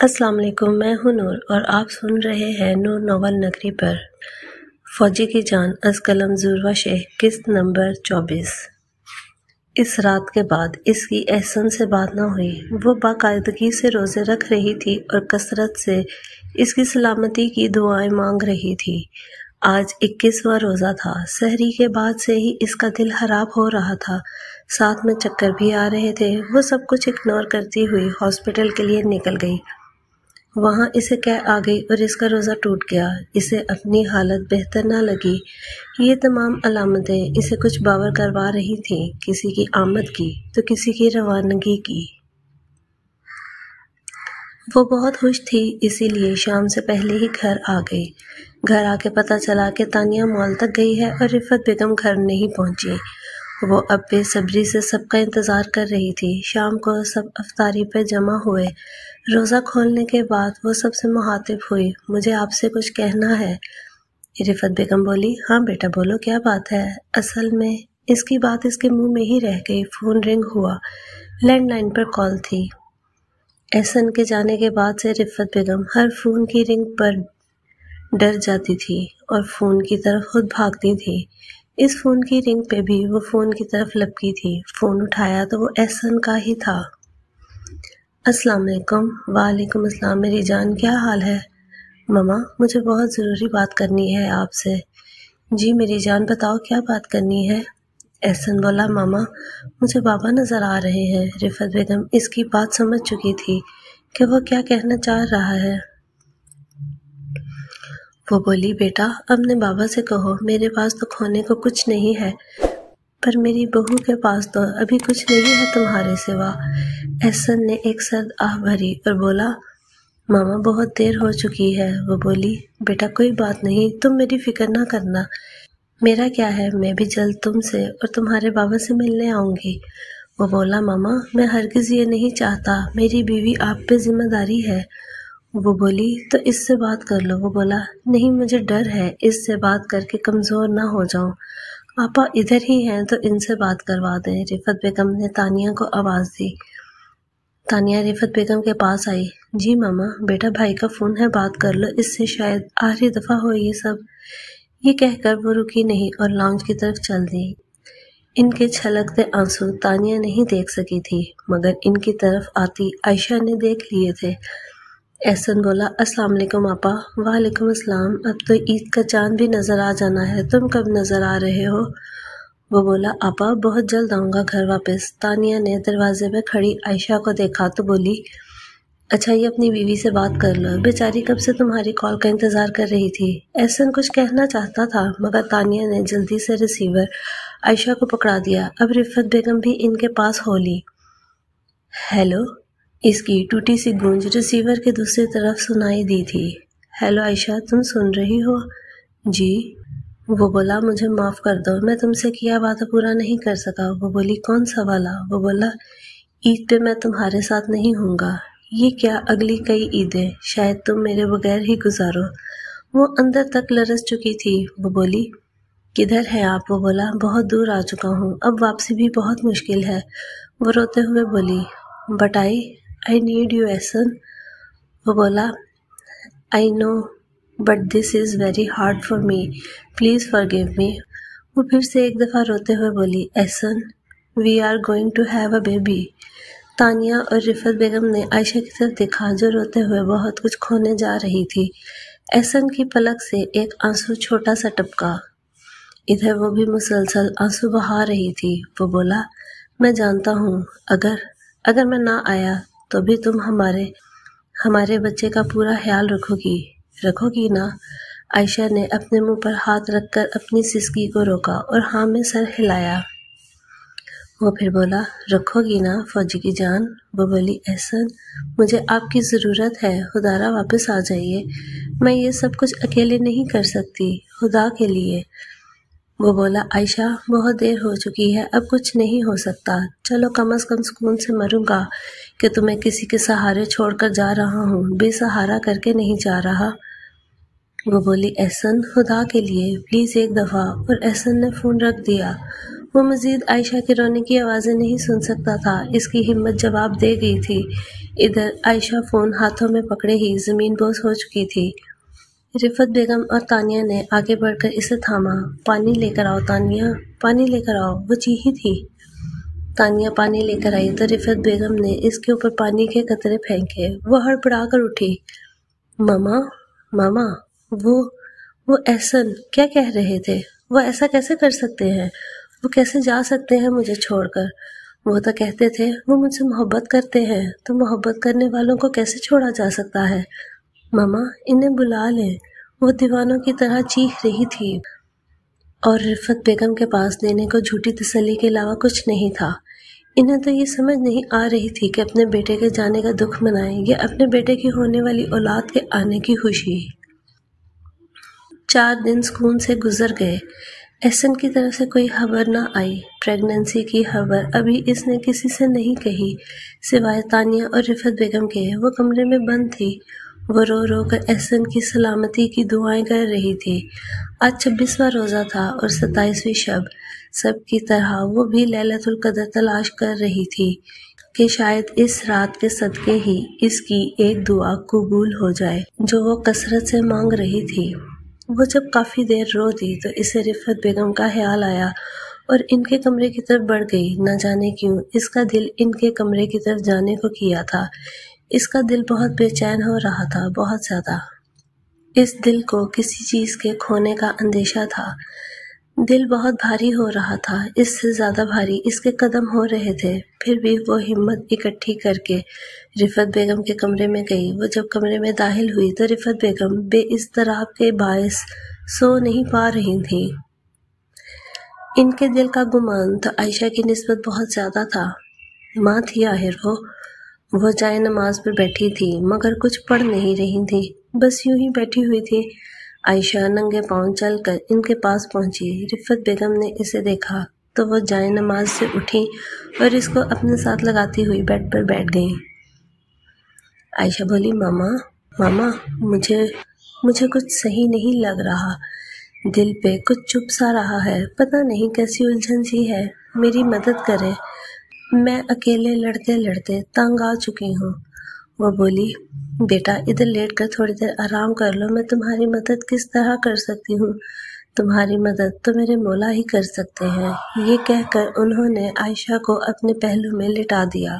السلام علیکم، میں ہوں نور اور آپ سن رہے ہیں نور ناول نگری پر فوجی کی جان از قلم ذروہ شیخ قسط نمبر 24۔ اس رات کے بعد اس کی احسن سے بات نہ ہوئی۔ وہ باقاعدگی سے روزے رکھ رہی تھی اور کثرت سے اس کی سلامتی کی دعائیں مانگ رہی تھی۔ آج 21واں روزہ تھا۔ سحری کے بعد سے ہی اس کا دل خراب ہو رہا تھا، ساتھ میں چکر بھی آ رہے تھے۔ وہ سب کچھ اگنور کرتی ہوئی ہاسپٹل کے لیے نکل گئی۔ وہاں اسے قے آ گئی اور اس کا روزہ ٹوٹ گیا۔ اسے اپنی حالت بہتر نہ لگی۔ یہ تمام علامتیں اسے کچھ باور کروا رہی تھیں، کسی کی آمد کی تو کسی کی روانگی کی۔ وہ بہت خوش تھی، اسی لیے شام سے پہلے ہی گھر آ گئی۔ گھر آ کے پتہ چلا کہ تانیہ مال تک گئی ہے اور رفت بیگم گھر نہیں پہنچی۔ وہ اب بے صبری سے سب کا انتظار کر رہی تھی۔ شام کو سب افطاری پہ جمع ہوئے۔ روزہ کھولنے کے بعد وہ سب سے مخاطب ہوئی۔ مجھے آپ سے کچھ کہنا ہے۔ رفت بیگم بولی، ہاں بیٹا بولو، کیا بات ہے؟ اصل میں اس کی بات اس کے منہ میں ہی رہ گئی۔ فون رنگ ہوا، لینڈ لائن پر کال تھی۔ احسن کے جانے کے بعد سے رفت بیگم ہر فون کی رنگ پر ڈر جاتی تھی اور فون کی طرف خود بھاگتی تھی۔ اس فون کی رنگ پہ بھی وہ فون کی طرف لپکی تھی۔ فون اٹھایا تو وہ احسن کا ہی تھا۔ السلام علیکم۔ وعلیکم السلام میری جان، کیا حال ہے؟ ماما، مجھے بہت ضروری بات کرنی ہے آپ سے۔ جی میری جان، بتاؤ کیا بات کرنی ہے؟ احسن بولا، ماما مجھے بابا نظر آ رہے ہیں۔ رفت بیگم اس کی بات سمجھ چکی تھی کہ وہ کیا کہنا چاہ رہا ہے۔ وہ بولی، بیٹا اپنے بابا سے کہو میرے پاس تو کھونے کو کچھ نہیں ہے، پر میری بہو کے پاس تو ابھی کچھ نہیں ہے تمہارے سوا۔ احسن نے ایک سرد آہ بھری اور بولا، ماما بہت دیر ہو چکی ہے۔ وہ بولی، بیٹا کوئی بات نہیں، تم میری فکر نہ کرنا، میرا کیا ہے، میں بھی جلد تم سے اور تمہارے بابا سے ملنے آؤں گی۔ وہ بولا، ماما میں ہرگز یہ نہیں چاہتا، میری بیوی آپ پہ ذمہ داری ہے۔ وہ بولی، تو اس سے بات کر لو۔ وہ بولا، نہیں مجھے ڈر ہے اس سے بات کر کے کمزور نہ ہو جاؤں، آپا ادھر ہی ہیں تو ان سے بات کروا دیں۔ رفت بیگم نے تانیہ کو آواز دی۔ تانیہ رفت بیگم کے پاس آئی۔ جی ماما، بیٹا بھائی کا فون ہے، بات کر لو، اس سے شاید آخری دفعہ ہو یہ سب۔ یہ کہہ کر وہ رکی نہیں اور لاؤنج کی طرف چل دی۔ ان کے چھلکتے آنسو تانیہ نہیں دیکھ سکی تھی، مگر ان کی طرف آتی عائشہ نے دیکھ لیے تھے۔ احسن بولا، السلام علیکم آپا۔ وعلیکم السلام، اب تو عید کا چاند بھی نظر آ جانا ہے، تم کب نظر آ رہے ہو؟ وہ بولا، آپا بہت جلد آؤں گا گھر واپس۔ تانیہ نے دروازے پہ کھڑی عائشہ کو دیکھا تو بولی، اچھا یہ اپنی بیوی سے بات کر لو، بیچاری کب سے تمہاری کال کا انتظار کر رہی تھی۔ احسن کچھ کہنا چاہتا تھا مگر تانیہ نے جلدی سے ریسیور عائشہ کو پکڑا دیا۔ اب رفت بیگم بھی ان کے پاس ہو لی۔ ہیلو، اس کی ٹوٹی سی گونج ریسیور کے دوسری طرف سنائی دی تھی۔ ہیلو عائشہ، تم سن رہی ہو؟ جی۔ وہ بولا، مجھے معاف کر دو، میں تم سے کیا وعدہ پورا نہیں کر سکا۔ وہ بولی، کون سا والا؟ وہ بولا، عید پہ میں تمہارے ساتھ نہیں ہوں گا۔ یہ کیا، اگلی کئی عیدیں شاید تم میرے بغیر ہی گزارو۔ وہ اندر تک لرز چکی تھی۔ وہ بولی، کدھر ہیں آپ؟ وہ بولا، بہت دور آ چکا ہوں، اب واپسی بھی بہت مشکل ہے۔ وہ روتے ہوئے بولی، بٹ I need you احسن۔ وہ بولا، I know but this is very hard for me, please forgive me۔ وہ پھر سے ایک دفعہ روتے ہوئے بولی، احسن we are going to have a baby۔ Tania اور رفت بیگم نے عائشہ کی طرف دیکھا جو روتے ہوئے بہت کچھ کھونے جا رہی تھی۔ احسن کی پلک سے ایک آنسو چھوٹا سا ٹپکا۔ ادھر وہ بھی مسلسل آنسو بہا رہی تھی۔ وہ بولا، میں جانتا ہوں اگر میں نہ آیا تو بھی تم ہمارے بچے کا پورا خیال رکھو گی نا؟ عائشہ نے اپنے منہ پر ہاتھ رکھ کر اپنی سسکی کو روکا اور ہاں میں سر ہلایا۔ وہ پھر بولا، رکھو گی نا فوجی کی جان؟ وہ بولی، احسن مجھے آپ کی ضرورت ہے، خدا را واپس آ جائیے، میں یہ سب کچھ اکیلے نہیں کر سکتی، خدا کے لیے۔ وہ بولا، عائشہ بہت دیر ہو چکی ہے، اب کچھ نہیں ہو سکتا، چلو کم از کم سکون سے مروں گا کہ تمہیں کسی کے سہارے چھوڑ کر جا رہا ہوں، بے سہارا کر کے نہیں جا رہا۔ وہ بولی، احسن خدا کے لیے پلیز ایک دفعہ، اور احسن نے فون رکھ دیا۔ وہ مزید عائشہ کے رونے کی آوازیں نہیں سن سکتا تھا، اس کی ہمت جواب دے گئی تھی۔ ادھر عائشہ فون ہاتھوں میں پکڑے ہی زمین بوس ہو چکی تھی۔ رفت بیگم اور تانیہ نے آگے بڑھ کر اسے تھاما۔ پانی لے کر آؤ تانیہ، پانی لے کر آؤ، وہ چیخی تھی۔ تانیہ پانی لے کر آئی تو رفت بیگم نے اس کے اوپر پانی کے قطرے پھینکے۔ وہ ہڑبڑا کر اٹھی۔ ماما، ماما، وہ احسن کیا کہہ رہے تھے؟ وہ ایسا کیسے کر سکتے ہیں؟ وہ کیسے جا سکتے ہیں مجھے چھوڑ کر؟ وہ تو کہتے تھے وہ مجھ سے محبت کرتے ہیں، تو محبت کرنے والوں کو کیسے چھوڑا جا سکتا ہے؟ ماما، انہیں بلا لیں، وہ دیوانوں کی طرح چیخ رہی تھی۔ اور رفت بیگم کے پاس دینے کو جھوٹی تسلی کے علاوہ کچھ نہیں تھا۔ انہیں تو یہ سمجھ نہیں آ رہی تھی کہ اپنے بیٹے کے جانے کا دکھ منائیں یا اپنے بیٹے کی ہونے والی اولاد کے آنے کی خوشی۔ 4 دن سکون سے گزر گئے۔ احسن کی طرف سے کوئی خبر نہ آئی۔ پریگننسی کی خبر ابھی اس نے کسی سے نہیں کہی سوائے تانیہ اور رفت بیگم کے۔ وہ کمرے میں بند تھی۔ وہ رو رو کر احسن کی سلامتی کی دعائیں کر رہی تھی۔ آج 26واں روزہ تھا اور 27ویں شب۔ سب کی طرح وہ بھی لیلۃ القدر تلاش کر رہی تھی کہ شاید اس رات کے صدقے ہی اس کی ایک دعا قبول ہو جائے جو وہ کثرت سے مانگ رہی تھی۔ وہ جب کافی دیر رو دی تو اسے رفت بیگم کا خیال آیا اور ان کے کمرے کی طرف بڑھ گئی۔ نہ جانے کیوں اس کا دل ان کے کمرے کی طرف جانے کو کیا تھا۔ اس کا دل بہت بے چین ہو رہا تھا، بہت زیادہ۔ اس دل کو کسی چیز کے کھونے کا اندیشہ تھا۔ دل بہت بھاری ہو رہا تھا، اس سے زیادہ بھاری اس کے قدم ہو رہے تھے۔ پھر بھی وہ ہمت اکٹھی کر کے رفت بیگم کے کمرے میں گئی۔ وہ جب کمرے میں داخل ہوئی تو رفت بیگم بے اضطراب کے باعث سو نہیں پا رہی تھی۔ ان کے دل کا گمان تو عائشہ کی نسبت بہت زیادہ تھا۔ ماں تھی آخر وہ جائے نماز پر بیٹھی تھی مگر کچھ پڑھ نہیں رہی تھی، بس یوں ہی بیٹھی ہوئی تھی۔ عائشہ ننگے پاؤں چل کر ان کے پاس پہنچی۔ رفت بیگم نے اسے دیکھا تو وہ جائے نماز سے اٹھی اور اس کو اپنے ساتھ لگاتی ہوئی بیڈ پر بیٹھ گئیں۔ عائشہ بولی، ماما، مجھے کچھ صحیح نہیں لگ رہا، دل پہ کچھ چپ سا رہا ہے، پتہ نہیں کیسی الجھن سی ہے، میری مدد کریں، میں اکیلے لڑتے لڑتے تنگ آ چکی ہوں۔ وہ بولی، بیٹا ادھر لیٹ کر تھوڑی دیر آرام کر لو، میں تمہاری مدد کس طرح کر سکتی ہوں؟ تمہاری مدد تو میرے مولا ہی کر سکتے ہیں۔ یہ کہہ کر انہوں نے عائشہ کو اپنے پہلو میں لٹا دیا۔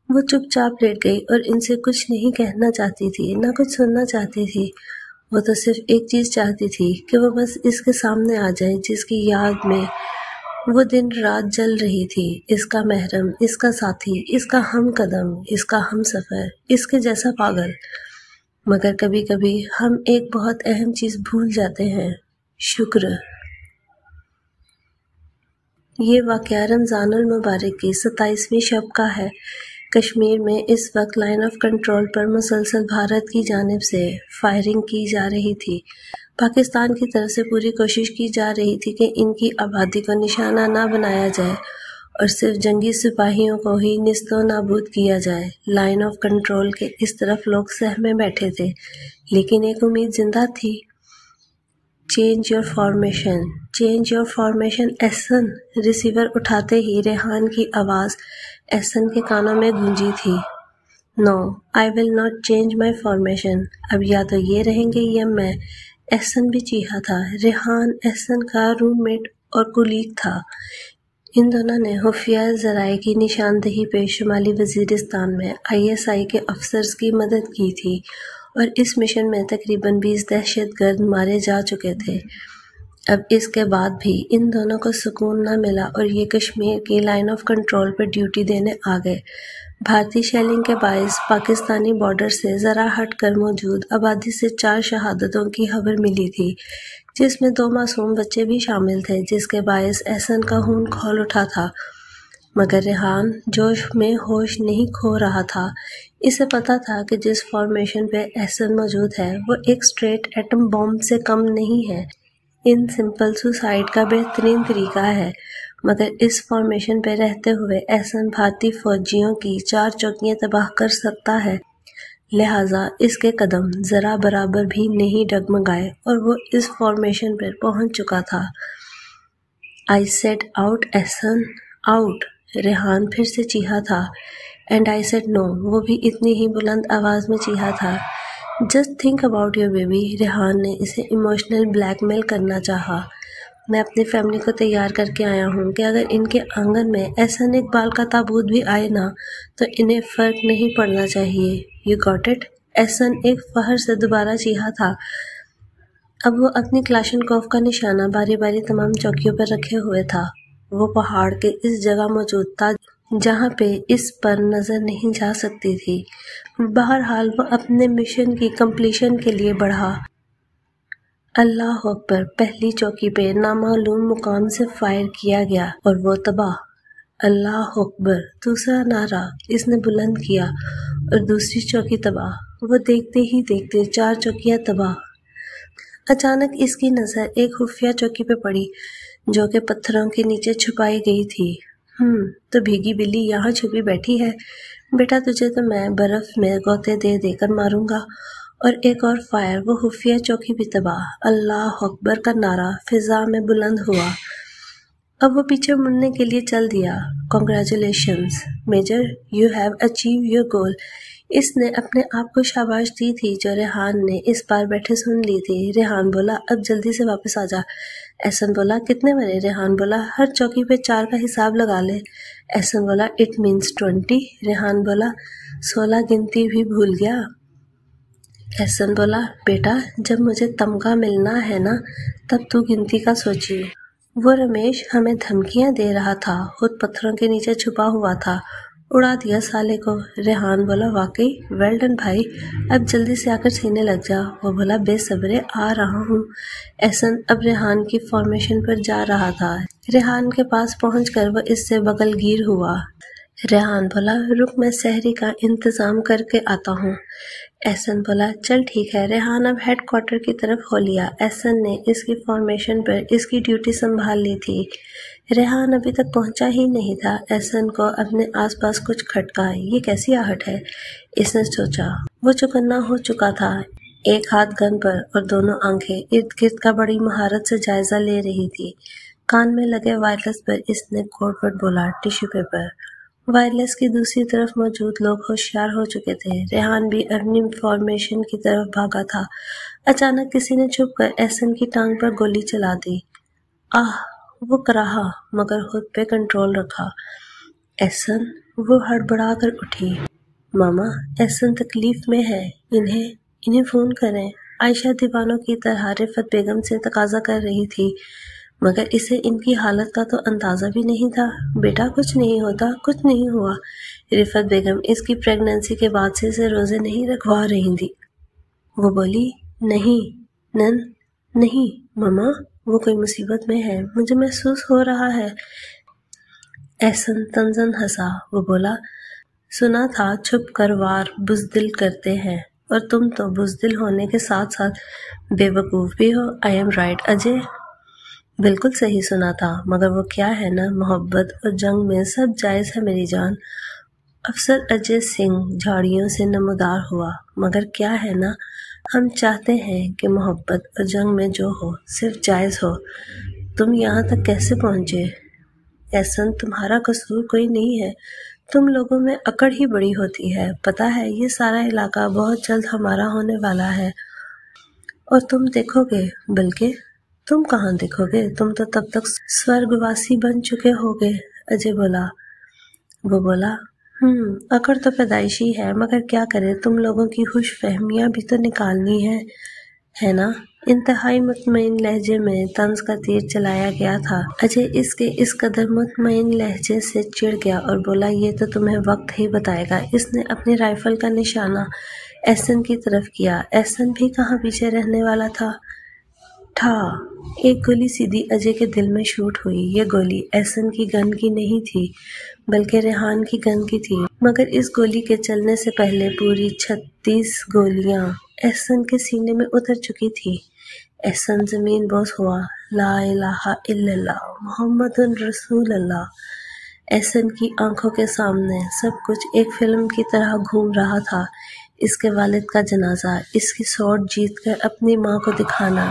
وہ چپ چاپ لیٹ گئی اور ان سے کچھ نہیں کہنا چاہتی تھی، نہ کچھ سننا چاہتی تھی۔ وہ تو صرف ایک چیز چاہتی تھی کہ وہ بس اس کے سامنے آ جائے جس کی یاد میں وہ دن رات جل رہی تھی، اس کا محرم، اس کا ساتھی، اس کا ہم قدم، اس کا ہم سفر، اس کے جیسا پاگل۔ مگر کبھی کبھی ہم ایک بہت اہم چیز بھول جاتے ہیں، شکر۔ یہ واقعہ رمضان المبارک کی 27ویں شب کا ہے۔ کشمیر میں اس وقت لائن آف کنٹرول پر مسلسل بھارت کی جانب سے فائرنگ کی جا رہی تھی۔ پاکستان کی طرف سے پوری کوشش کی جا رہی تھی کہ ان کی آبادی کو نشانہ نہ بنایا جائے اور صرف جنگی سپاہیوں کو ہی نیست و نابود کیا جائے۔ لائن آف کنٹرول کے اس طرف لوگ سہمے بیٹھے تھے، لیکن ایک امید زندہ تھی۔ Change your formation, change your formation Ahsan. Receiver اٹھاتے ہی ریحان کی آواز احسن کے کانوں میں گونجی تھی۔ No, I will not change my formation. اب یا تو یہ رہیں گے یا میں۔ احسن بھی چیخا تھا۔ ریحان احسن کا روم میٹ اور کولیگ تھا۔ ان دونوں نے خفیہ ذرائع کی نشاندہی پہ شمالی وزیرستان میں ISI کے افسرز کی مدد کی تھی اور اس مشن میں تقریباً 20 دہشت گرد مارے جا چکے تھے۔ اب اس کے بعد بھی ان دونوں کو سکون نہ ملا اور یہ کشمیر کی line of control per duty دینے آ گئے۔ بھارتی شیلنگ کے باعث پاکستانی بارڈر سے ذرا ہٹ کر موجود آبادی سے 4 شہادتوں کی خبر ملی تھی، جس میں 2 معصوم بچے بھی شامل تھے، جس کے باعث احسن کا خون کھول اٹھا تھا۔ مگر ریحان جوش میں ہوش نہیں کھو رہا تھا۔ اسے پتا تھا کہ جس فارمیشن پہ احسن موجود ہے وہ ایک اسٹریٹ ایٹم بم سے کم نہیں ہے۔ ان سمپل سوسائڈ کا بہترین طریقہ ہے، مگر اس فارمیشن پہ رہتے ہوئے احسن بھارتی فوجیوں کی 4 چوکیاں تباہ کر سکتا ہے، لہٰذا اس کے قدم ذرا برابر بھی نہیں ڈگمگائے اور وہ اس فارمیشن پر پہنچ چکا تھا۔ I said out Ahsan out Rehan پھر سے چیخا تھا. And I said no وہ بھی اتنی ہی بلند آواز میں چیخا تھا. Just think about your baby Rehan نے اسے ایموشنل بلیک میل کرنا چاہا. میں اپنی فیملی کو تیار کر کے آیا ہوں کہ اگر ان کے آنگن میں احسن اقبال کا تابوت بھی آئے نا تو انہیں فرق نہیں پڑنا چاہیے. You got it؟ احسن ایک فخر سے دوبارہ چیخا تھا. اب وہ اپنی کلاشنکوف کا نشانہ باری باری تمام چوکیوں پر رکھے ہوئے تھا. وہ پہاڑ کے اس جگہ موجود تھا جہاں پہ اس پر نظر نہیں جا سکتی تھی. بہرحال وہ اپنے مشن کی کمپلیشن کے لیے بڑھا. اللہ اکبر پہلی چوکی پہ نامعلوم مقام سے فائر کیا گیا اور وہ تباہ. اللہ اکبر دوسرا نعرہ اس نے بلند کیا اور دوسری چوکی تباہ. وہ دیکھتے ہی دیکھتے 4 چوکیاں تباہ. اچانک اس کی نظر ایک خفیہ چوکی پہ پڑی جو کہ پتھروں کے نیچے چھپائی گئی تھی. تو بھیگی بلی یہاں چھپی بیٹھی ہے. بیٹا تجھے تو میں برف میں غوطے دے دے کر ماروں گا. اور ایک اور فائر. وہ خفیہ چوکی بھی تباہ. اللہ اکبر کا نعرہ فضا میں بلند ہوا. اب وہ پیچھے مڑنے کے لیے چل دیا. Congratulations major you have achieve your goal. اس نے اپنے آپ کو شاباش دی تھی جو ریحان نے اس بار بیٹھے سن لی تھی. ریحان بولا اب جلدی سے واپس آ جا. احسن بولا کتنے بنے؟ ریحان بولا ہر چوکی پہ 4 کا حساب لگا لے. احسن بولا اٹ مینس 20. ریحان بولا 16 گنتی بھی بھول گیا. احسن بولا بیٹا جب مجھے تمغہ ملنا ہے نا تب تو گنتی کا سوچی. وہ رمیش ہمیں دھمکیاں دے رہا تھا، خود پتھروں کے نیچے چھپا ہوا تھا. اڑا دیا سالے کو. ریحان بولا واقعی ویل ڈن بھائی، اب جلدی سے آ کر سینے لگ جا. وہ بولا بے صبرے آ رہا ہوں. احسن اب ریحان کی فارمیشن پر جا رہا تھا. ریحان کے پاس پہنچ کر وہ اس سے بغل گیر ہوا. ریحان بولا رک میں سحری کا انتظام کر کے آتا ہوں. احسن بولا چل ٹھیک ہے. ریحان اب ہیڈ کوارٹر کی طرف ہو لیا. احسن نے اس کی فارمیشن پر اس کی ڈیوٹی سنبھال لی تھی. ریحان ابھی تک پہنچا ہی نہیں تھا. احسن کو اپنے آس پاس کچھ کھٹکا. یہ کیسی آہٹ ہے؟ اس نے سوچا. وہ چوکنا ہو چکا تھا. ایک ہاتھ گن پر اور دونوں آنکھیں ارد گرد کا بڑی مہارت سے جائزہ لے رہی تھی. کان میں لگے وائرلیس پر اس نے کوڈ ورڈ بولا ٹیشو پیپر. وائرلیس کی دوسری طرف موجود لوگ ہوشیار ہو چکے تھے. ریحان بھی اپنی فارمیشن کی طرف بھاگا تھا. اچانک کسی نے چھپ کر احسن کی ٹانگ پر گولی چلا دی. آہ وہ کراہا مگر خود پہ کنٹرول رکھا. احسن وہ ہڑبڑا کر اٹھی. ماما احسن تکلیف میں ہے، انہیں فون کریں. عائشہ دیوانوں کی طرح رفت بیگم سے تقاضا کر رہی تھی مگر اسے ان کی حالت کا تو اندازہ بھی نہیں تھا. بیٹا کچھ نہیں ہوتا، کچھ نہیں ہوا. رفت بیگم اس کی پریگننسی کے بعد سے اسے روزے نہیں رکھوا رہی تھی. وہ بولی نہیں ماما وہ کوئی مصیبت میں ہے، مجھے محسوس ہو رہا ہے. احسن تنزن ہنسا. وہ بولا سنا تھا چھپ کر وار بزدل کرتے ہیں اور تم تو بزدل ہونے کے ساتھ ساتھ بے وقوف بھی ہو. آئی ایم رائٹ اجے؟ بالکل صحیح سنا تھا مگر وہ کیا ہے نا محبت اور جنگ میں سب جائز ہے میری جان. افسر اجے سنگھ جھاڑیوں سے نمودار ہوا. مگر کیا ہے نا ہم چاہتے ہیں کہ محبت اور جنگ میں جو ہو صرف جائز ہو. تم یہاں تک کیسے پہنچے؟ احسن تمہارا قصور کوئی نہیں ہے، تم لوگوں میں اکڑ ہی بڑی ہوتی ہے. پتہ ہے یہ سارا علاقہ بہت جلد ہمارا ہونے والا ہے اور تم دیکھو گے. بلکہ تم کہاں دیکھو گے، تم تو تب تک سورگواسی بن چکے ہوگے. اجے بولا. وہ بولا اکڑ تو پیدائشی ہے مگر کیا کرے، تم لوگوں کی خوش فہمیاں بھی تو نکالنی ہے نا. انتہائی مطمئن لہجے میں طنز کا تیر چلایا گیا تھا. اجے اس کے اس قدر مطمئن لہجے سے چڑ گیا اور بولا یہ تو تمہیں وقت ہی بتائے گا. اس نے اپنی رائفل کا نشانہ احسن کی طرف کیا. احسن بھی کہاں پیچھے رہنے والا تھا. ٹھا ایک گولی سیدھی اجے کے دل میں شوٹ ہوئی. یہ گولی احسن کی گن کی نہیں تھی بلکہ ریحان کی گن کی تھی. مگر اس گولی کے چلنے سے پہلے پوری 36 گولیاں احسن کے سینے میں اتر چکی تھی. احسن زمین بوس ہوا. لا الہ الا اللہ محمد رسول اللہ. احسن کی آنکھوں کے سامنے سب کچھ ایک فلم کی طرح گھوم رہا تھا. اس کے والد کا جنازہ، اس کی سوٹ جیت کر اپنی ماں کو دکھانا،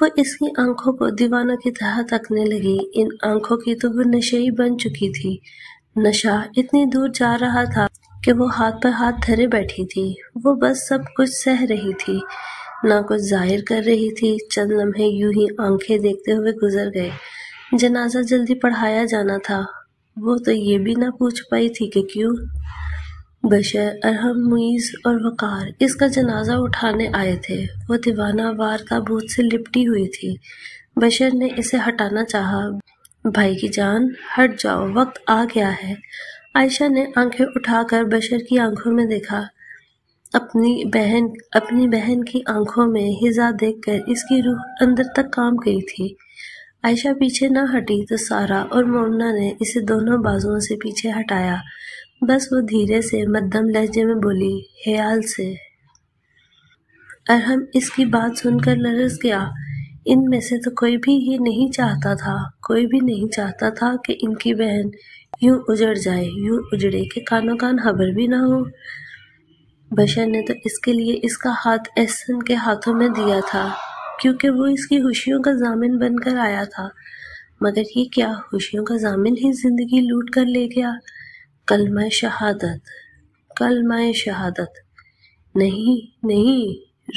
وہ اس کی آنکھوں کو دیوانوں کی طرح تکنے لگی۔ ان آنکھوں کی تو وہ نشئی بن چکی تھی۔ نشہ اتنی دور جا رہا تھا کہ وہ ہاتھ پر ہاتھ دھرے بیٹھی تھی۔ وہ بس سب کچھ سہ رہی تھی، نہ کچھ ظاہر کر رہی تھی۔ چند لمحے یوں ہی آنکھیں دیکھتے ہوئے گزر گئے۔ جنازہ جلدی پڑھایا جانا تھا۔ وہ تو یہ بھی نہ پوچھ پائی تھی کہ کیوں۔ بشر، ارحم، معیز اور وقار اس کا جنازہ اٹھانے آئے تھے۔ وہ دیوانہ وار تابوت سے لپٹی ہوئی تھی۔ بشر نے اسے ہٹانا چاہا۔ بھائی کی جان، ہٹ جاؤ، وقت آ گیا ہے۔ عائشہ نے آنکھیں اٹھا کر بشر کی آنکھوں میں دیکھا۔ اپنی بہن کی آنکھوں میں ہزا دیکھ کر اس کی روح اندر تک کانپ گئی تھی۔ عائشہ پیچھے نہ ہٹی تو سارا اور مومنہ نے اسے دونوں بازوؤں سے پیچھے ہٹایا۔ بس وہ دھیرے سے مدھم لہجے میں بولی، خیال سے۔ ارحم اس کی بات سن کر لرز گیا۔ ان میں سے تو کوئی بھی یہ نہیں چاہتا تھا، کوئی بھی نہیں چاہتا تھا کہ ان کی بہن یوں اجڑ جائے، یوں اجڑے کہ کانوں کان خبر بھی نہ ہو۔ بشر نے تو اس کے لیے اس کا ہاتھ احسن کے ہاتھوں میں دیا تھا، کیونکہ وہ اس کی خوشیوں کا ضامن بن کر آیا تھا، مگر یہ کیا خوشیوں کا ضامن ہی زندگی لوٹ کر لے گیا۔ کلمہ شہادت، کلمہ شہادت۔ نہیں نہیں،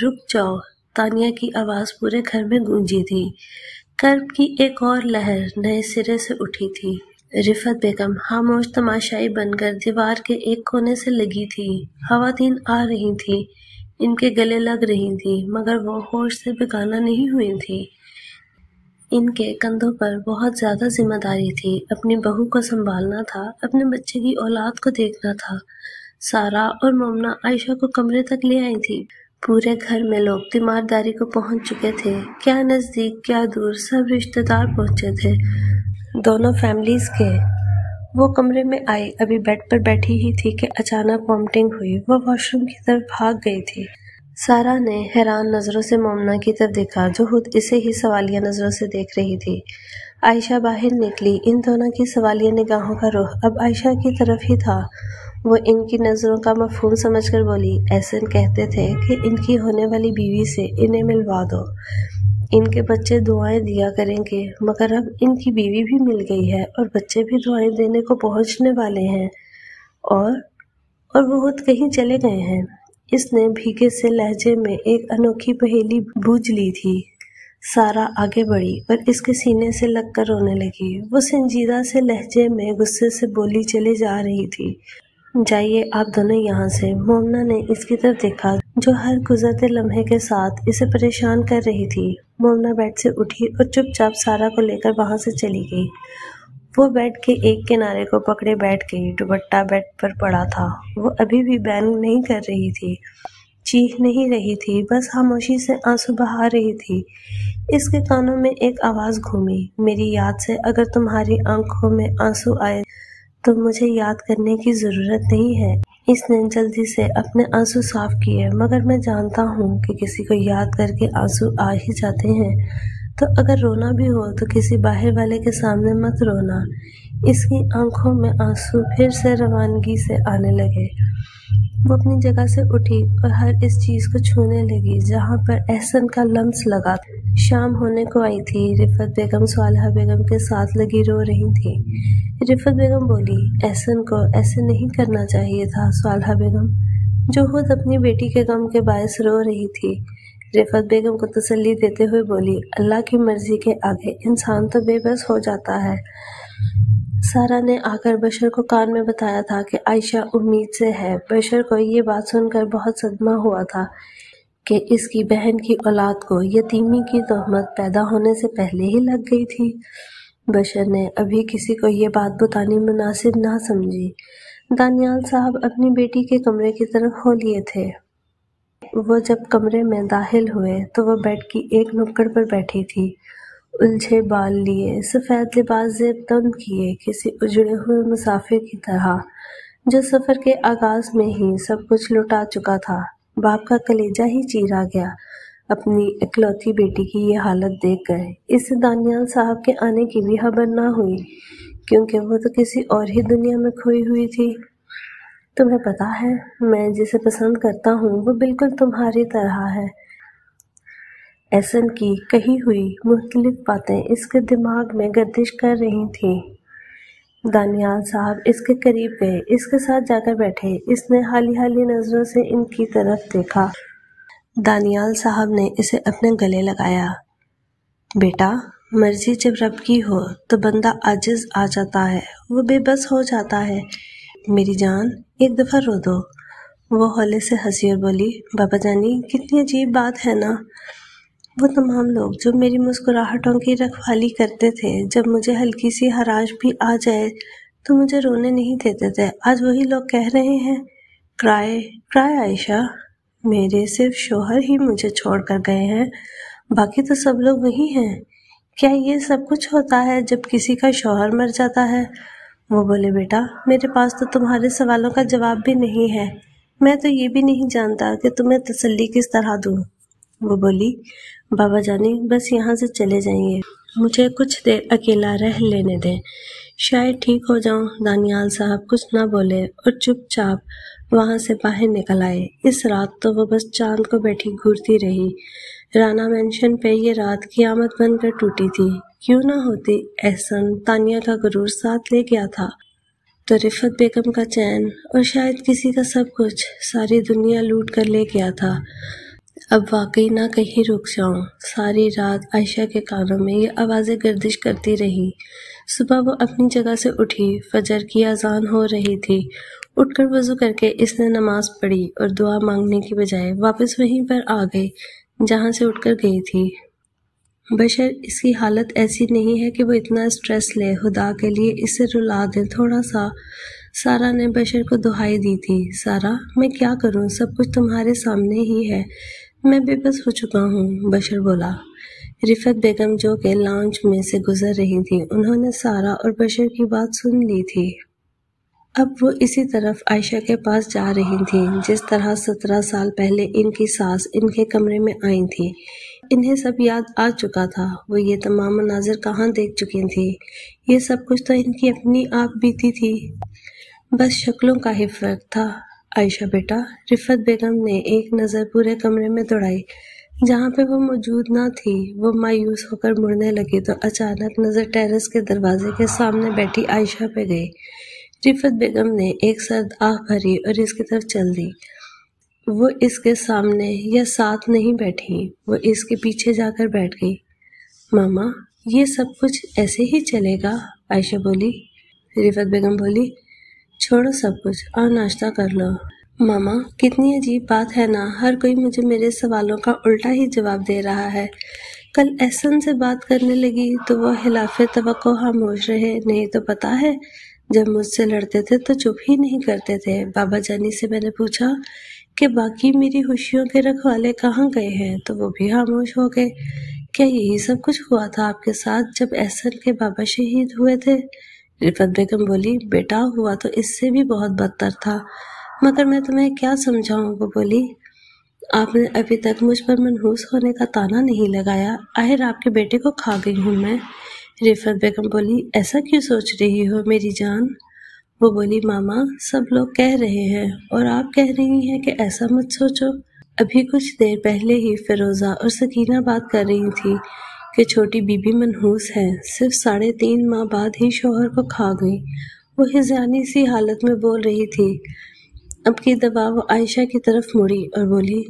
رک جاؤ۔ تانیہ کی آواز پورے گھر میں گونجی تھی۔ کرب کی ایک اور لہر نئے سرے سے اٹھی تھی۔ رفعت بیگم خاموش تماشائی بن کر دیوار کے ایک کونے سے لگی تھی۔ خواتین آ رہی تھیں، ان کے گلے لگ رہی تھیں، مگر وہ ہوش سے بیگانہ نہیں ہوئی تھیں۔ ان کے کندھوں پر بہت زیادہ ذمہ داری تھی۔ اپنی بہو کو سنبھالنا تھا، اپنے بچے کی اولاد کو دیکھنا تھا۔ سارا اور مومنہ عائشہ کو کمرے تک لے آئی تھی۔ پورے گھر میں لوگ تیمارداری کو پہنچ چکے تھے، کیا نزدیک کیا دور، سب رشتہ دار پہنچے تھے، دونوں فیملیز کے۔ وہ کمرے میں آئی، ابھی بیڈ پر بیٹھی ہی تھی کہ اچانک وامٹنگ ہوئی۔ وہ واش روم کی طرف بھاگ گئی تھی۔ سارا نے حیران نظروں سے مومنہ کی طرف دیکھا، جو خود اسے ہی سوالیہ نظروں سے دیکھ رہی تھی۔ عائشہ باہر نکلی۔ ان دونوں کی سوالیہ نگاہوں کا رخ اب عائشہ کی طرف ہی تھا۔ وہ ان کی نظروں کا مفہوم سمجھ کر بولی، احسن کہتے تھے کہ ان کی ہونے والی بیوی سے انہیں ملوا دو، ان کے بچے دعائیں دیا کریں گے، مگر اب ان کی بیوی بھی مل گئی ہے اور بچے بھی دعائیں دینے کو پہنچنے والے ہیں، اور وہ خود کہیں چلے گئے ہیں۔ اس نے بھیگے سے لہجے میں ایک انوکھی پہیلی بوجھ لی تھی۔ سارا آگے بڑھی اور اس کے سینے سے لگ کر رونے لگی۔ وہ سنجیدہ سے لہجے میں غصے سے بولی چلی جا رہی تھی، جائیے آپ دونوں یہاں سے۔ مومنہ نے اس کی طرف دیکھا، جو ہر گزرتے لمحے کے ساتھ اسے پریشان کر رہی تھی۔ مومنہ بیڈ سے اٹھی اور چپ چاپ سارا کو لے کر وہاں سے چلی گئی۔ وہ بیڈ کے ایک کنارے کو پکڑے بیٹھ گئی۔ دوپٹہ بیڈ پر پڑا تھا۔ وہ ابھی بھی بین نہیں کر رہی تھی، چیخ نہیں رہی تھی، بس خاموشی سے آنسو بہا رہی تھی۔ اس کے کانوں میں ایک آواز گھومی، میری یاد سے اگر تمہاری آنکھوں میں آنسو آئے تو مجھے یاد کرنے کی ضرورت نہیں ہے۔ اس نے جلدی سے اپنے آنسو صاف کیے، مگر میں جانتا ہوں کہ کسی کو یاد کر کے آنسو آ ہی جاتے ہیں، تو اگر رونا بھی ہو تو کسی باہر والے کے سامنے مت رونا۔ اس کی آنکھوں میں آنسو پھر سے روانگی سے آنے لگے۔ وہ اپنی جگہ سے اٹھی اور ہر اس چیز کو چھونے لگی جہاں پر احسن کا لمس لگا تھا۔ شام ہونے کو آئی تھی۔ رفعت بیگم صالحہ بیگم کے ساتھ لگی رو رہی تھی۔ رفعت بیگم بولی، احسن کو ایسے نہیں کرنا چاہیے تھا صالحہ بیگم، جو خود اپنی بیٹی کے غم کے باعث رو رہی تھی۔ رفعت بیگم کو تسلی دیتے ہوئے بولی، اللہ کی مرضی کے آگے انسان تو بے بس ہو جاتا ہے۔ سارا نے آ کر بشر کو کان میں بتایا تھا کہ عائشہ امید سے ہے۔ بشر کو یہ بات سن کر بہت صدمہ ہوا تھا کہ اس کی بہن کی اولاد کو یتیمی کی تہمت پیدا ہونے سے پہلے ہی لگ گئی تھی۔ بشر نے ابھی کسی کو یہ بات بتانی مناسب نہ سمجھی۔ دانیال صاحب اپنی بیٹی کے کمرے کی طرف ہو لیے تھے۔ وہ جب کمرے میں داخل ہوئے تو وہ بیڈ کی ایک نکڑ پر بیٹھی تھی، الجھے بال لیے، سفید لباس زیب تن کیے، کسی اجڑے ہوئے مسافر کی طرح جو سفر کے آغاز میں ہی سب کچھ لٹا چکا تھا۔ باپ کا کلیجہ ہی چیرا گیا اپنی اکلوتی بیٹی کی یہ حالت دیکھ کر۔ اس سے دانیال صاحب کے آنے کی بھی خبر نہ ہوئی، کیونکہ وہ تو کسی اور ہی دنیا میں کھوئی ہوئی تھی۔ تمہیں پتا ہے، میں جسے پسند کرتا ہوں وہ بالکل تمہاری طرح ہے۔ احسن کی کہی ہوئی مختلف باتیں اس کے دماغ میں گردش کر رہی تھیں۔ دانیال صاحب اس کے قریب گئے، اس کے ساتھ جا کر بیٹھے۔ اس نے حالی حالی نظروں سے ان کی طرف دیکھا۔ دانیال صاحب نے اسے اپنے گلے لگایا۔ بیٹا، مرضی جب رب کی ہو تو بندہ عاجز آ جاتا ہے، وہ بے بس ہو جاتا ہے۔ میری جان، ایک دفعہ رو دو۔ وہ ہولے سے ہنسی اور بولی، بابا جانی، کتنی عجیب بات ہے نا۔ وہ تمام لوگ جو میری مسکراہٹوں کی رکھوالی کرتے تھے، جب مجھے ہلکی سی ہراش بھی آ جائے تو مجھے رونے نہیں دیتے تھے، آج وہی لوگ کہہ رہے ہیں کرائے کرائے عائشہ۔ میرے صرف شوہر ہی مجھے چھوڑ کر گئے ہیں، باقی تو سب لوگ وہی ہیں۔ کیا یہ سب کچھ ہوتا ہے جب کسی کا شوہر مر جاتا ہے؟ وہ بولے، بیٹا، میرے پاس تو تمہارے سوالوں کا جواب بھی نہیں ہے، میں تو یہ بھی نہیں جانتا کہ تمہیں تسلی کس طرح دوں۔ وہ بولی، بابا جانی، بس یہاں سے چلے جائیے، مجھے کچھ دیر اکیلا رہ لینے دیں، شاید ٹھیک ہو جاؤں۔ دانیال صاحب کچھ نہ بولے اور چپ چاپ وہاں سے باہر نکل آئے۔ اس رات تو وہ بس چاند کو بیٹھی گھورتی رہی۔ رانا مینشن پہ یہ رات قیامت بن کر ٹوٹی تھی۔ کیوں نہ ہوتی، احسن تانیہ کا غرور ساتھ لے گیا تھا تو رفعت بیگم کا چین اور شاید کسی کا سب کچھ، ساری دنیا لوٹ کر لے گیا تھا۔ اب واقعی نہ کہیں رک جاؤں۔ ساری رات عائشہ کے کانوں میں یہ آوازیں گردش کرتی رہی۔ صبح وہ اپنی جگہ سے اٹھی، فجر کی اذان ہو رہی تھی۔ اٹھ کر وضو کر کے اس نے نماز پڑھی اور دعا مانگنے کی بجائے واپس وہیں پر آ گئی جہاں سے اٹھ کر گئی تھی۔ بشر اس کی حالت ایسی نہیں ہے کہ وہ اتنا اسٹریس لے، خدا کے لیے اسے رلا دیں تھوڑا سا۔ سارا نے بشر کو دہائی دی تھی، سارا، میں کیا کروں، سب کچھ تمہارے سامنے ہی ہے، میں بے بس ہو چکا ہوں۔ بشر بولا۔ رفعت بیگم جو کہ لاؤنج میں سے گزر رہی تھی، انہوں نے سارا اور بشر کی بات سن لی تھی۔ اب وہ اسی طرف عائشہ کے پاس جا رہی تھیں جس طرح 17 سال پہلے ان کی ساس ان کے کمرے میں آئی تھی۔ انہیں سب یاد آ چکا تھا، وہ یہ تمام مناظر کہاں دیکھ چکی تھی، یہ سب کچھ تو ان کی اپنی آپ بیتی تھی، بس شکلوں کا ہی فرق تھا۔ عائشہ بیٹا، رفعت بیگم نے ایک نظر پورے کمرے میں دوڑائی۔ جہاں پہ وہ موجود نہ تھی، وہ مایوس ہو کر مڑنے لگی تو اچانک نظر ٹیرس کے دروازے کے سامنے بیٹھی عائشہ پہ گئی۔ رفعت بیگم نے ایک سرد آہ بھری اور اس کی طرف چل دی۔ وہ اس کے سامنے یا ساتھ نہیں بیٹھی، وہ اس کے پیچھے جا کر بیٹھ گئی۔ ماما، یہ سب کچھ ایسے ہی چلے گا؟ عائشہ بولی۔ رفعت بیگم بولی، چھوڑو سب کچھ، اور ناشتہ کر لو۔ ماما، کتنی عجیب بات ہے نا، ہر کوئی مجھے میرے سوالوں کا الٹا ہی جواب دے رہا ہے۔ کل احسن سے بات کرنے لگی تو وہ خلاف توقع خاموش رہے، نہیں تو پتا ہے جب مجھ سے لڑتے تھے تو چپ ہی نہیں کرتے تھے۔ بابا جانی سے میں نے پوچھا کہ باقی میری خوشیوں کے رکھوالے کہاں گئے ہیں تو وہ بھی خاموش ہو گئے۔ کیا یہی سب کچھ ہوا تھا آپ کے ساتھ جب احسن کے بابا شہید ہوئے تھے؟ رفعت بیگم بولی، بیٹا، ہوا تو اس سے بھی بہت بدتر تھا، مگر میں تمہیں کیا سمجھاؤں۔ وہ بولی، آپ نے ابھی تک مجھ پر منحوس ہونے کا طعنہ نہیں لگایا، آخر آپ کے بیٹے کو کھا گئی ہوں میں۔ رفعت بیگم بولی، ایسا کیوں سوچ رہی ہو میری جان؟ وہ بولی، ماما، سب لوگ کہہ رہے ہیں اور آپ کہہ رہی ہیں کہ ایسا مت سوچو۔ ابھی کچھ دیر پہلے ہی فیروزہ اور سکینہ بات کر رہی تھی کہ چھوٹی بی بی منحوس ہے، صرف 3.5 ماہ بعد ہی شوہر کو کھا گئی۔ وہ ہذیانی سی حالت میں بول رہی تھی۔ اب کی دفعہ وہ عائشہ کی طرف مڑی اور بولی،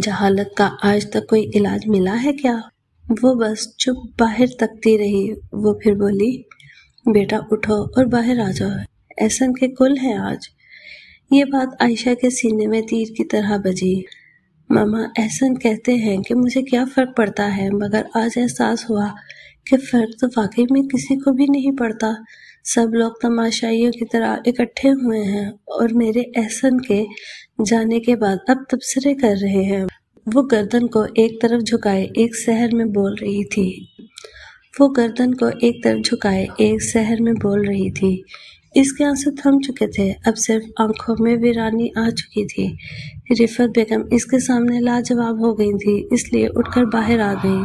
جہالت کا آج تک کوئی علاج ملا ہے کیا؟ وہ بس چپ باہر تکتی رہی۔ وہ پھر بولی، بیٹا اٹھو اور باہر آ جاؤ، احسن کے کل ہے آج۔ یہ بات عائشہ کے سینے میں تیر کی طرح بجی۔ ماما، احسن کہتے ہیں کہ مجھے کیا فرق پڑتا ہے، مگر آج احساس ہوا کہ فرق تو واقعی میں کسی کو بھی نہیں پڑتا۔ سب لوگ تماشائیوں کی طرح اکٹھے ہوئے ہیں اور میرے احسن کے جانے کے بعد اب تبصرے کر رہے ہیں۔ وہ گردن کو ایک طرف جھکائے ایک سحر میں بول رہی تھی۔ اس کے آنسو تھم چکے تھے، اب صرف آنکھوں میں ویرانی آ چکی تھی۔ رفعت بیگم اس کے سامنے لاجواب ہو گئی تھی، اس لیے اٹھ کر باہر آ گئی۔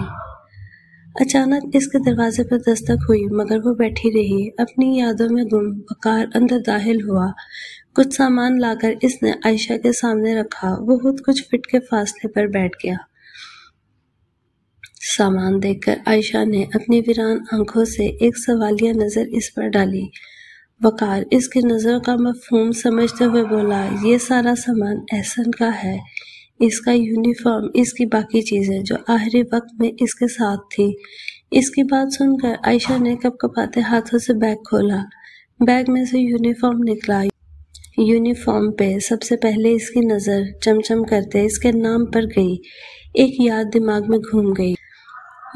اچانک اس کے دروازے پر دستک ہوئی، مگر وہ بیٹھی رہی، اپنی یادوں میں گم۔ وقار اندر داخل ہوا، کچھ سامان لا کر اس نے عائشہ کے سامنے رکھا۔ وہ خود کچھ فٹ کے فاصلے پر بیٹھ گیا۔ سامان دیکھ کر عائشہ نے اپنی ویران آنکھوں سے ایک سوالیہ نظر اس پر ڈالی۔ وقار اس کی نظروں کا مفہوم سمجھتے ہوئے بولا، یہ سارا سامان احسن کا ہے، اس کا یونیفارم، اس کی باقی چیزیں جو آخری وقت میں اس کے ساتھ تھی۔ اس کی بات سن کر عائشہ نے کپ کپاتے ہاتھوں سے بیگ کھولا۔ بیگ میں سے یونیفارم نکلا۔ یونیفارم پہ سب سے پہلے اس کی نظر چمچم کرتے اس کے نام پر گئی۔ ایک یاد دماغ میں گھوم گئی۔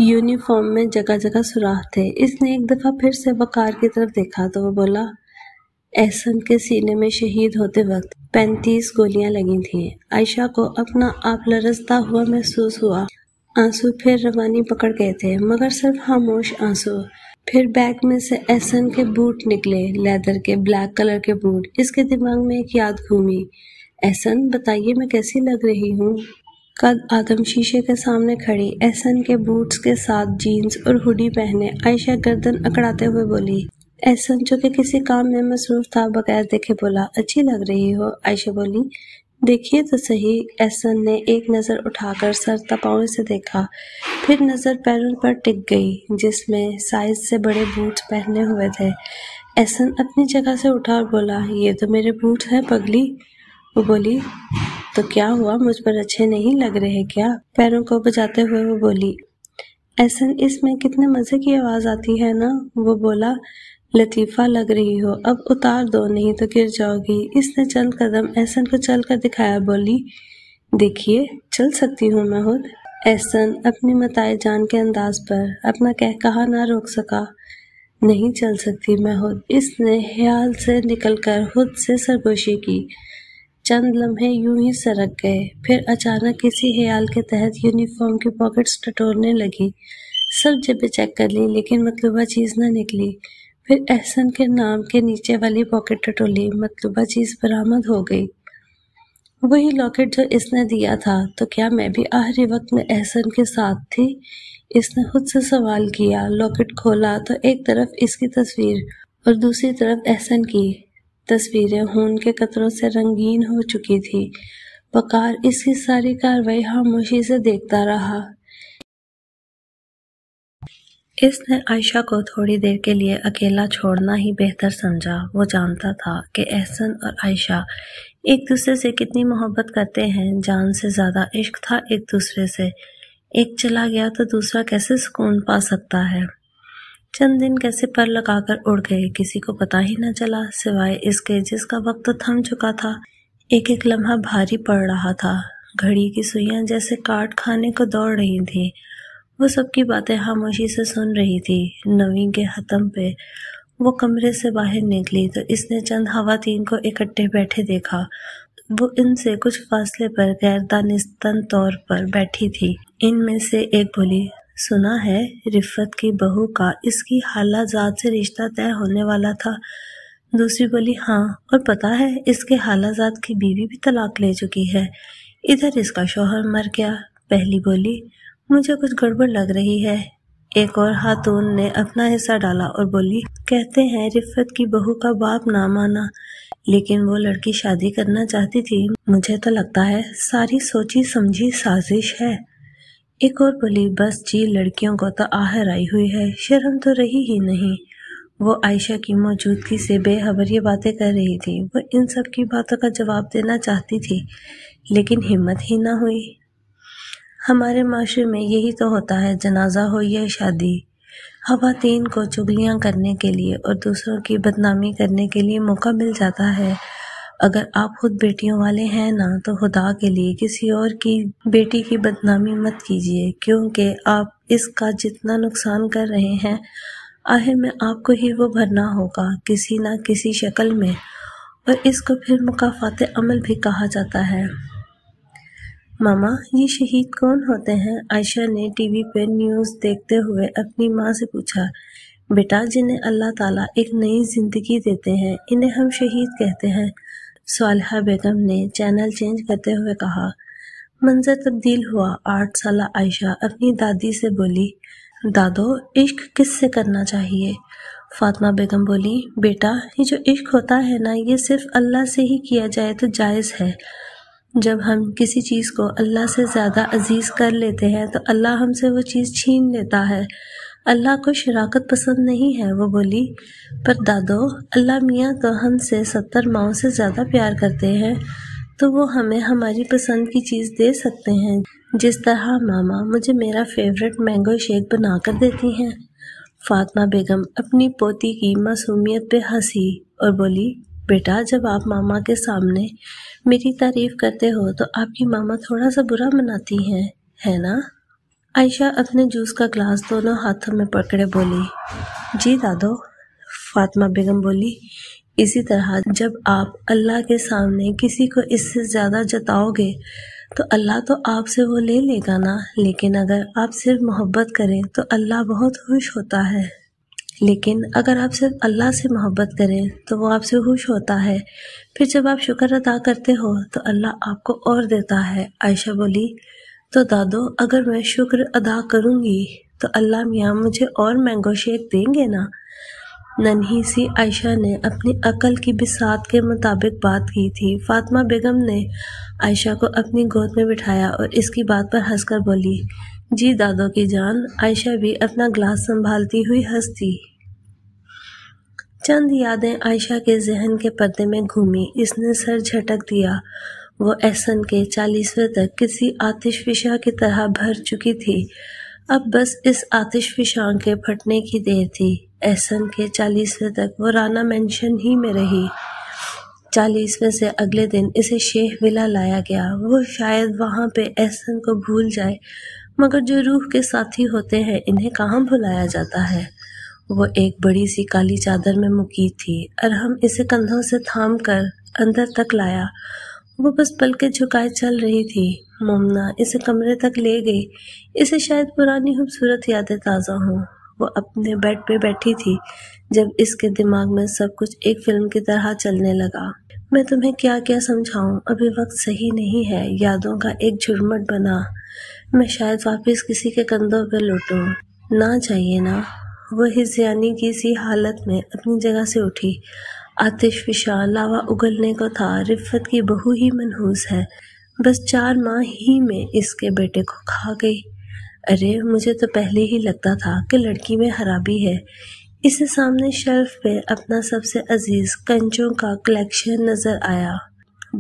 یونیفارم میں جگہ جگہ سوراخ تھے۔ اس نے ایک دفعہ پھر سے وقار کی طرف دیکھا تو وہ بولا، احسن کے سینے میں شہید ہوتے وقت 35 گولیاں لگی تھیں۔ عائشہ کو اپنا آپ لرزتا ہوا محسوس ہوا۔ آنسو پھر روانی پکڑ گئے تھے، مگر صرف خاموش آنسو۔ پھر بیگ میں سے احسن کے بوٹ نکلے، لیدر کے بلیک کلر کے بوٹ۔ اس کے دماغ میں ایک یاد گھومی، احسن بتائیے میں کیسی لگ رہی ہوں؟ قد آدم شیشے کے سامنے کھڑی، احسن کے بوٹس کے ساتھ جینز اور ہوڈی پہنے عائشہ گردن اکڑاتے ہوئے بولی۔ احسن جو کہ کسی کام میں مصروف تھا بغیر دیکھے بولا، اچھی لگ رہی ہو۔ عائشہ بولی، دیکھیے تو صحیح۔ احسن نے ایک نظر اٹھا کر سر تپاؤں سے دیکھا، پھر نظر پیروں پر ٹک گئی جس میں سائز سے بڑے بوٹس پہنے ہوئے تھے۔ احسن اپنی جگہ سے اٹھا اور بولا، یہ تو میرے بوٹس ہیں پگلی۔ وہ بولی، تو کیا ہوا، مجھ پر اچھے نہیں لگ رہے کیا؟ پیروں کو بجاتے ہوئے وہ بولی۔ احسن اس میں کتنے مزے کی آواز آتی ہے نا؟ وہ بولا، لطیفہ لگ رہی ہو، اب اتار دو نہیں تو گر جاؤ گی۔ اس نے چند قدم احسن کو چل کر دکھایا، بولی، دیکھیے چل سکتی ہوں میں خود۔ احسن اپنی متاع جان کے انداز پر اپنا کہا نہ روک سکا، نہیں چل سکتی میں خود۔ اس نے خیال سے نکل کر خود سے سرگوشی کی۔ چند لمحے یوں ہی سرک گئے، پھر اچانک کسی خیال کے تحت یونیفارم کی پاکٹس ٹٹولنے لگی۔ سب جیبیں چیک کر لی لیکن مطلوبہ چیز نہ نکلی۔ پھر احسن کے نام کے نیچے والی پاکٹ ٹٹولی، مطلوبہ چیز برآمد ہو گئی۔ وہی لاکٹ جو اس نے دیا تھا۔ تو کیا میں بھی آخری وقت میں احسن کے ساتھ تھی؟ اس نے خود سے سوال کیا۔ لاکٹ کھولا تو ایک طرف اس کی تصویر اور دوسری طرف احسن کی۔ تصویریں خون کے قطروں سے رنگین ہو چکی تھی۔ وقار اس کی ساری کارروائی خاموشی سے دیکھتا رہا۔ اس نے عائشہ کو تھوڑی دیر کے لیے اکیلا چھوڑنا ہی بہتر سمجھا۔ وہ جانتا تھا کہ احسن اور عائشہ ایک دوسرے سے کتنی محبت کرتے ہیں، جان سے زیادہ عشق تھا ایک دوسرے سے۔ ایک چلا گیا تو دوسرا کیسے سکون پا سکتا ہے؟ چند دن کیسے پر لگا کر اڑ گئے، کسی کو پتہ ہی نہ چلا سوائے اس کے جس کا وقت تو تھم چکا تھا۔ ایک ایک لمحہ بھاری پڑ رہا تھا، گھڑی کی سوئیاں جیسے کاٹ کھانے کو دوڑ رہی تھیں۔ وہ سب کی باتیں خاموشی سے سن رہی تھی۔ 9ویں کے ختم پہ وہ کمرے سے باہر نکلی تو اس نے چند خواتین کو اکٹھے بیٹھے دیکھا۔ وہ ان سے کچھ فاصلے پر غیر دانستہ طور پر بیٹھی تھی۔ ان میں سے ایک بولی، سنا ہے رفت کی بہو کا اس کی خالہ زاد سے رشتہ طے ہونے والا تھا۔ دوسری بولی، ہاں، اور پتہ ہے اس کے خالہ زاد کی بیوی بھی طلاق لے چکی ہے، ادھر اس کا شوہر مر گیا۔ پہلی بولی، مجھے کچھ گڑبڑ لگ رہی ہے۔ ایک اور خاتون نے اپنا حصہ ڈالا اور بولی، کہتے ہیں رفت کی بہو کا باپ نہ مانا، لیکن وہ لڑکی شادی کرنا چاہتی تھی۔ مجھے تو لگتا ہے ساری سوچی سمجھی سازش ہے۔ ایک اور بولی، بس جی لڑکیوں کو تو آخر آئی ہوئی ہے، شرم تو رہی ہی نہیں۔ وہ عائشہ کی موجودگی سے بے خبر یہ باتیں کر رہی تھی۔ وہ ان سب کی باتوں کا جواب دینا چاہتی تھی لیکن ہمت ہی نہ ہوئی۔ ہمارے معاشرے میں یہی تو ہوتا ہے، جنازہ ہو یا شادی، خواتین کو چغلیاں کرنے کے لیے اور دوسروں کی بدنامی کرنے کے لیے موقع مل جاتا ہے۔ اگر آپ خود بیٹیوں والے ہیں نا تو خدا کے لیے کسی اور کی بیٹی کی بدنامی مت کیجیے، کیونکہ آپ اس کا جتنا نقصان کر رہے ہیں آخر میں آپ کو ہی وہ بھرنا ہوگا کسی نہ کسی شکل میں، اور اس کو پھر مکافات عمل بھی کہا جاتا ہے۔ ماما، یہ شہید کون ہوتے ہیں؟ عائشہ نے ٹی وی پہ نیوز دیکھتے ہوئے اپنی ماں سے پوچھا۔ بیٹا، جنہیں اللہ تعالیٰ ایک نئی زندگی دیتے ہیں انہیں ہم شہید کہتے ہیں، صالحہ بیگم نے چینل چینج کرتے ہوئے کہا۔ منظر تبدیل ہوا۔ 8 سالہ عائشہ اپنی دادی سے بولی، دادو عشق کس سے کرنا چاہیے؟ فاطمہ بیگم بولی، بیٹا یہ جو عشق ہوتا ہے نا یہ صرف اللہ سے ہی کیا جائے تو جائز ہے، جب ہم کسی چیز کو اللہ سے زیادہ عزیز کر لیتے ہیں تو اللہ ہم سے وہ چیز چھین لیتا ہے۔ اللہ کو شراکت پسند نہیں ہے، وہ بولی۔ پر دادو، اللہ میاں تو ہم سے 70 ماؤں سے زیادہ پیار کرتے ہیں، تو وہ ہمیں ہماری پسند کی چیز دے سکتے ہیں، جس طرح ماما مجھے میرا فیورٹ مینگو شیک بنا کر دیتی ہیں۔ فاطمہ بیگم اپنی پوتی کی معصومیت پہ ہنسی اور بولی، بیٹا جب آپ ماما کے سامنے میری تعریف کرتے ہو تو آپ کی ماما تھوڑا سا برا مناتی ہیں، ہے نا؟ عائشہ اپنے جوس کا گلاس دونوں ہاتھوں میں پکڑے بولی، جی دادو۔ فاطمہ بیگم بولی، اسی طرح جب آپ اللہ کے سامنے کسی کو اس سے زیادہ جتاؤ گے تو اللہ تو آپ سے وہ لے لے گا نا، لیکن اگر آپ صرف محبت کریں تو اللہ بہت خوش ہوتا ہے۔ لیکن اگر آپ صرف اللہ سے محبت کریں تو وہ آپ سے خوش ہوتا ہے، پھر جب آپ شکر ادا کرتے ہو تو اللہ آپ کو اور دیتا ہے۔ عائشہ بولی، تو دادو اگر میں شکر ادا کروں گی تو اللہ میاں مجھے اور مینگو شیک دیں گے نا؟ ننھی سی عائشہ نے اپنی عقل کی بساط کے مطابق بات کی تھی۔ فاطمہ بیگم نے عائشہ کو اپنی گود میں بٹھایا اور اس کی بات پر ہنس کر بولی، جی دادو کی جان۔ عائشہ بھی اپنا گلاس سنبھالتی ہوئی ہنسی۔ چند یادیں عائشہ کے ذہن کے پردے میں گھومی۔ اس نے سر جھٹک دیا۔ وہ احسن کے 40ویں تک کسی آتش فشاں کی طرح بھر چکی تھی۔ اب بس اس آتش فشاں کے پھٹنے کی دیر تھی۔ احسن کے 40ویں تک وہ رانا مینشن ہی میں رہی۔ 40ویں سے اگلے دن اسے شیخ ولا لایا گیا۔ وہ شاید وہاں پہ احسن کو بھول جائے، مگر جو روح کے ساتھی ہوتے ہیں انہیں کہاں بھلایا جاتا ہے۔ وہ ایک بڑی سی کالی چادر میں مقید تھی۔ ارحم اسے کندھوں سے تھام کر اندر تک لایا۔ وہ بس پلکیں جھکائے چل رہی تھی۔ مومنہ اسے کمرے تک لے گئی۔ اسے شاید پرانی خوبصورت یادیں تازہ ہوں۔ وہ اپنے بیڈ پہ بیٹھی تھی جب اس کے دماغ میں سب کچھ ایک فلم کی طرح چلنے لگا۔ میں تمہیں کیا کیا سمجھاؤں، ابھی وقت صحیح نہیں ہے۔ یادوں کا ایک جھرمٹ بنا، میں شاید واپس کسی کے کندھوں پہ لوٹوں۔ نہ چاہیے نا۔ وہ ہذیانی کی سی حالت میں اپنی جگہ سے اٹھی۔ آتش فشاں لاوا اگلنے کو تھا۔ رفت کی بہو ہی منحوس ہے، بس 4 ماہ ہی میں اس کے بیٹے کو کھا گئی۔ ارے مجھے تو پہلے ہی لگتا تھا کہ لڑکی میں خرابی ہے۔ اسے سامنے شیلف پہ اپنا سب سے عزیز کنچوں کا کلیکشن نظر آیا۔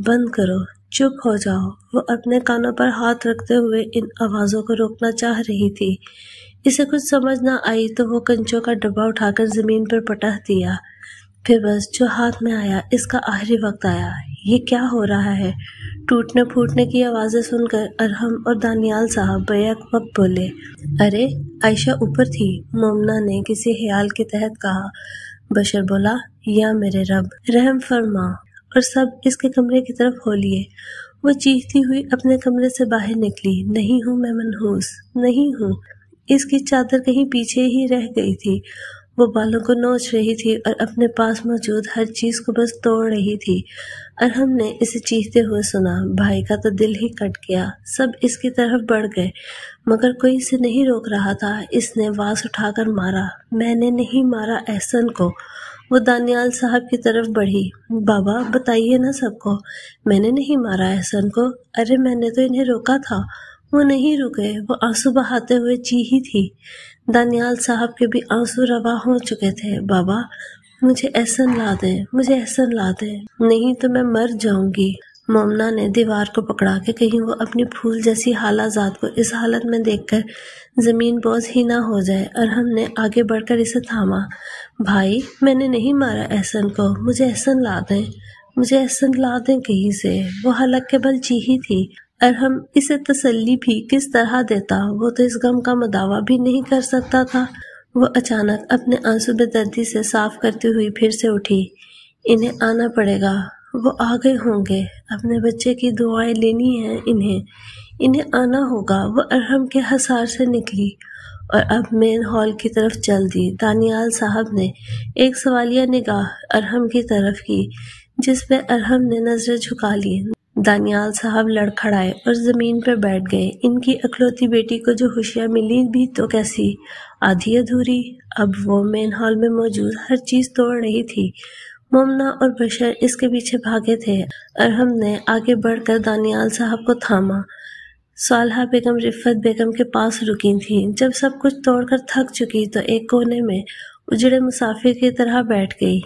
بند کرو، چپ ہو جاؤ۔ وہ اپنے کانوں پر ہاتھ رکھتے ہوئے ان آوازوں کو روکنا چاہ رہی تھی۔ اسے کچھ سمجھ نہ آئی تو وہ کنچوں کا ڈبہ اٹھا کر زمین پر پٹخ دیا۔ پھر بس جو ہاتھ میں آیا اس کا آخری وقت آیا۔ یہ کیا ہو رہا ہے؟ ٹوٹنے پھوٹنے کی آوازیں سن کر ارحم اور دانیال صاحب بیک وقت بولے۔ ارے عائشہ اوپر تھی، مومنہ نے کسی خیال کے تحت کہا۔ بشر بولا، یا میرے رب رحم فرما، اور سب اس کے کمرے کی طرف ہو لیے۔ وہ چیختی ہوئی اپنے کمرے سے باہر نکلی۔ نہیں ہوں میں منحوس، نہیں ہوں۔ اس کی چادر کہیں پیچھے ہی رہ گئی تھی۔ وہ بالوں کو نوچ رہی تھی اور اپنے پاس موجود ہر چیز کو بس توڑ رہی تھی۔ ارحم نے اسے چیختے ہوئے سنا۔ بھائی کا تو دل ہی کٹ گیا۔ سب اس کی طرف بڑھ گئے، مگر کوئی اسے نہیں روک رہا تھا۔ اس نے واس اٹھا کر مارا۔ میں نے نہیں مارا احسن کو۔ وہ دانیال صاحب کی طرف بڑھی۔ بابا بتائیے نا سب کو، میں نے نہیں مارا احسن کو۔ ارے میں نے تو انہیں روکا تھا، وہ نہیں رکے۔ وہ آنسو بہاتے ہوئے چیخی تھی۔ دانیال صاحب کے بھی آنسو روا ہو چکے تھے۔ بابا مجھے احسن لا دیں، مجھے احسن لا دیں، نہیں تو میں مر جاؤں گی۔ مومنہ نے دیوار کو پکڑا کہ کہیں وہ اپنی پھول جیسی خالہ زاد کو اس حالت میں دیکھ کر زمین بوس ہی نہ ہو جائے۔ ارحم نے آگے بڑھ کر اسے تھاما۔ بھائی میں نے نہیں مارا احسن کو، مجھے احسن لا دیں، مجھے احسن لا دیں کہیں سے۔ وہ حلق کے بل چیخی تھی۔ ارحم اسے تسلی بھی کس طرح دیتا، وہ تو اس غم کا مداوع بھی نہیں کر سکتا تھا۔ وہ اچانک اپنے آنسو بے دردی سے صاف کرتی ہوئی پھر سے اٹھی۔ انہیں آنا پڑے گا، وہ آ گئے ہوں گے، اپنے بچے کی دعائیں لینی ہیں انہیں آنا ہوگا۔ وہ ارحم کے حصار سے نکلی اور اب مین ہال کی طرف چل دی۔ دانیال صاحب نے ایک سوالیہ نگاہ ارحم کی طرف کی، جس پہ ارحم نے نظریں جھکا لی۔ دانیال صاحب لڑکھڑائے اور زمین پر بیٹھ گئے۔ ان کی اکلوتی بیٹی کو جو خوشیاں ملی بھی تو کیسی، آدھی ادھوری۔ اب وہ مین ہال میں موجود ہر چیز توڑ رہی تھی۔ مومنہ اور بشر اس کے پیچھے بھاگے تھے اور ہم نے آگے بڑھ کر دانیال صاحب کو تھاما۔ صالحہ بیگم رفت بیگم کے پاس رکی تھیں۔ جب سب کچھ توڑ کر تھک چکی تو ایک کونے میں اجڑے مسافر کی طرح بیٹھ گئی۔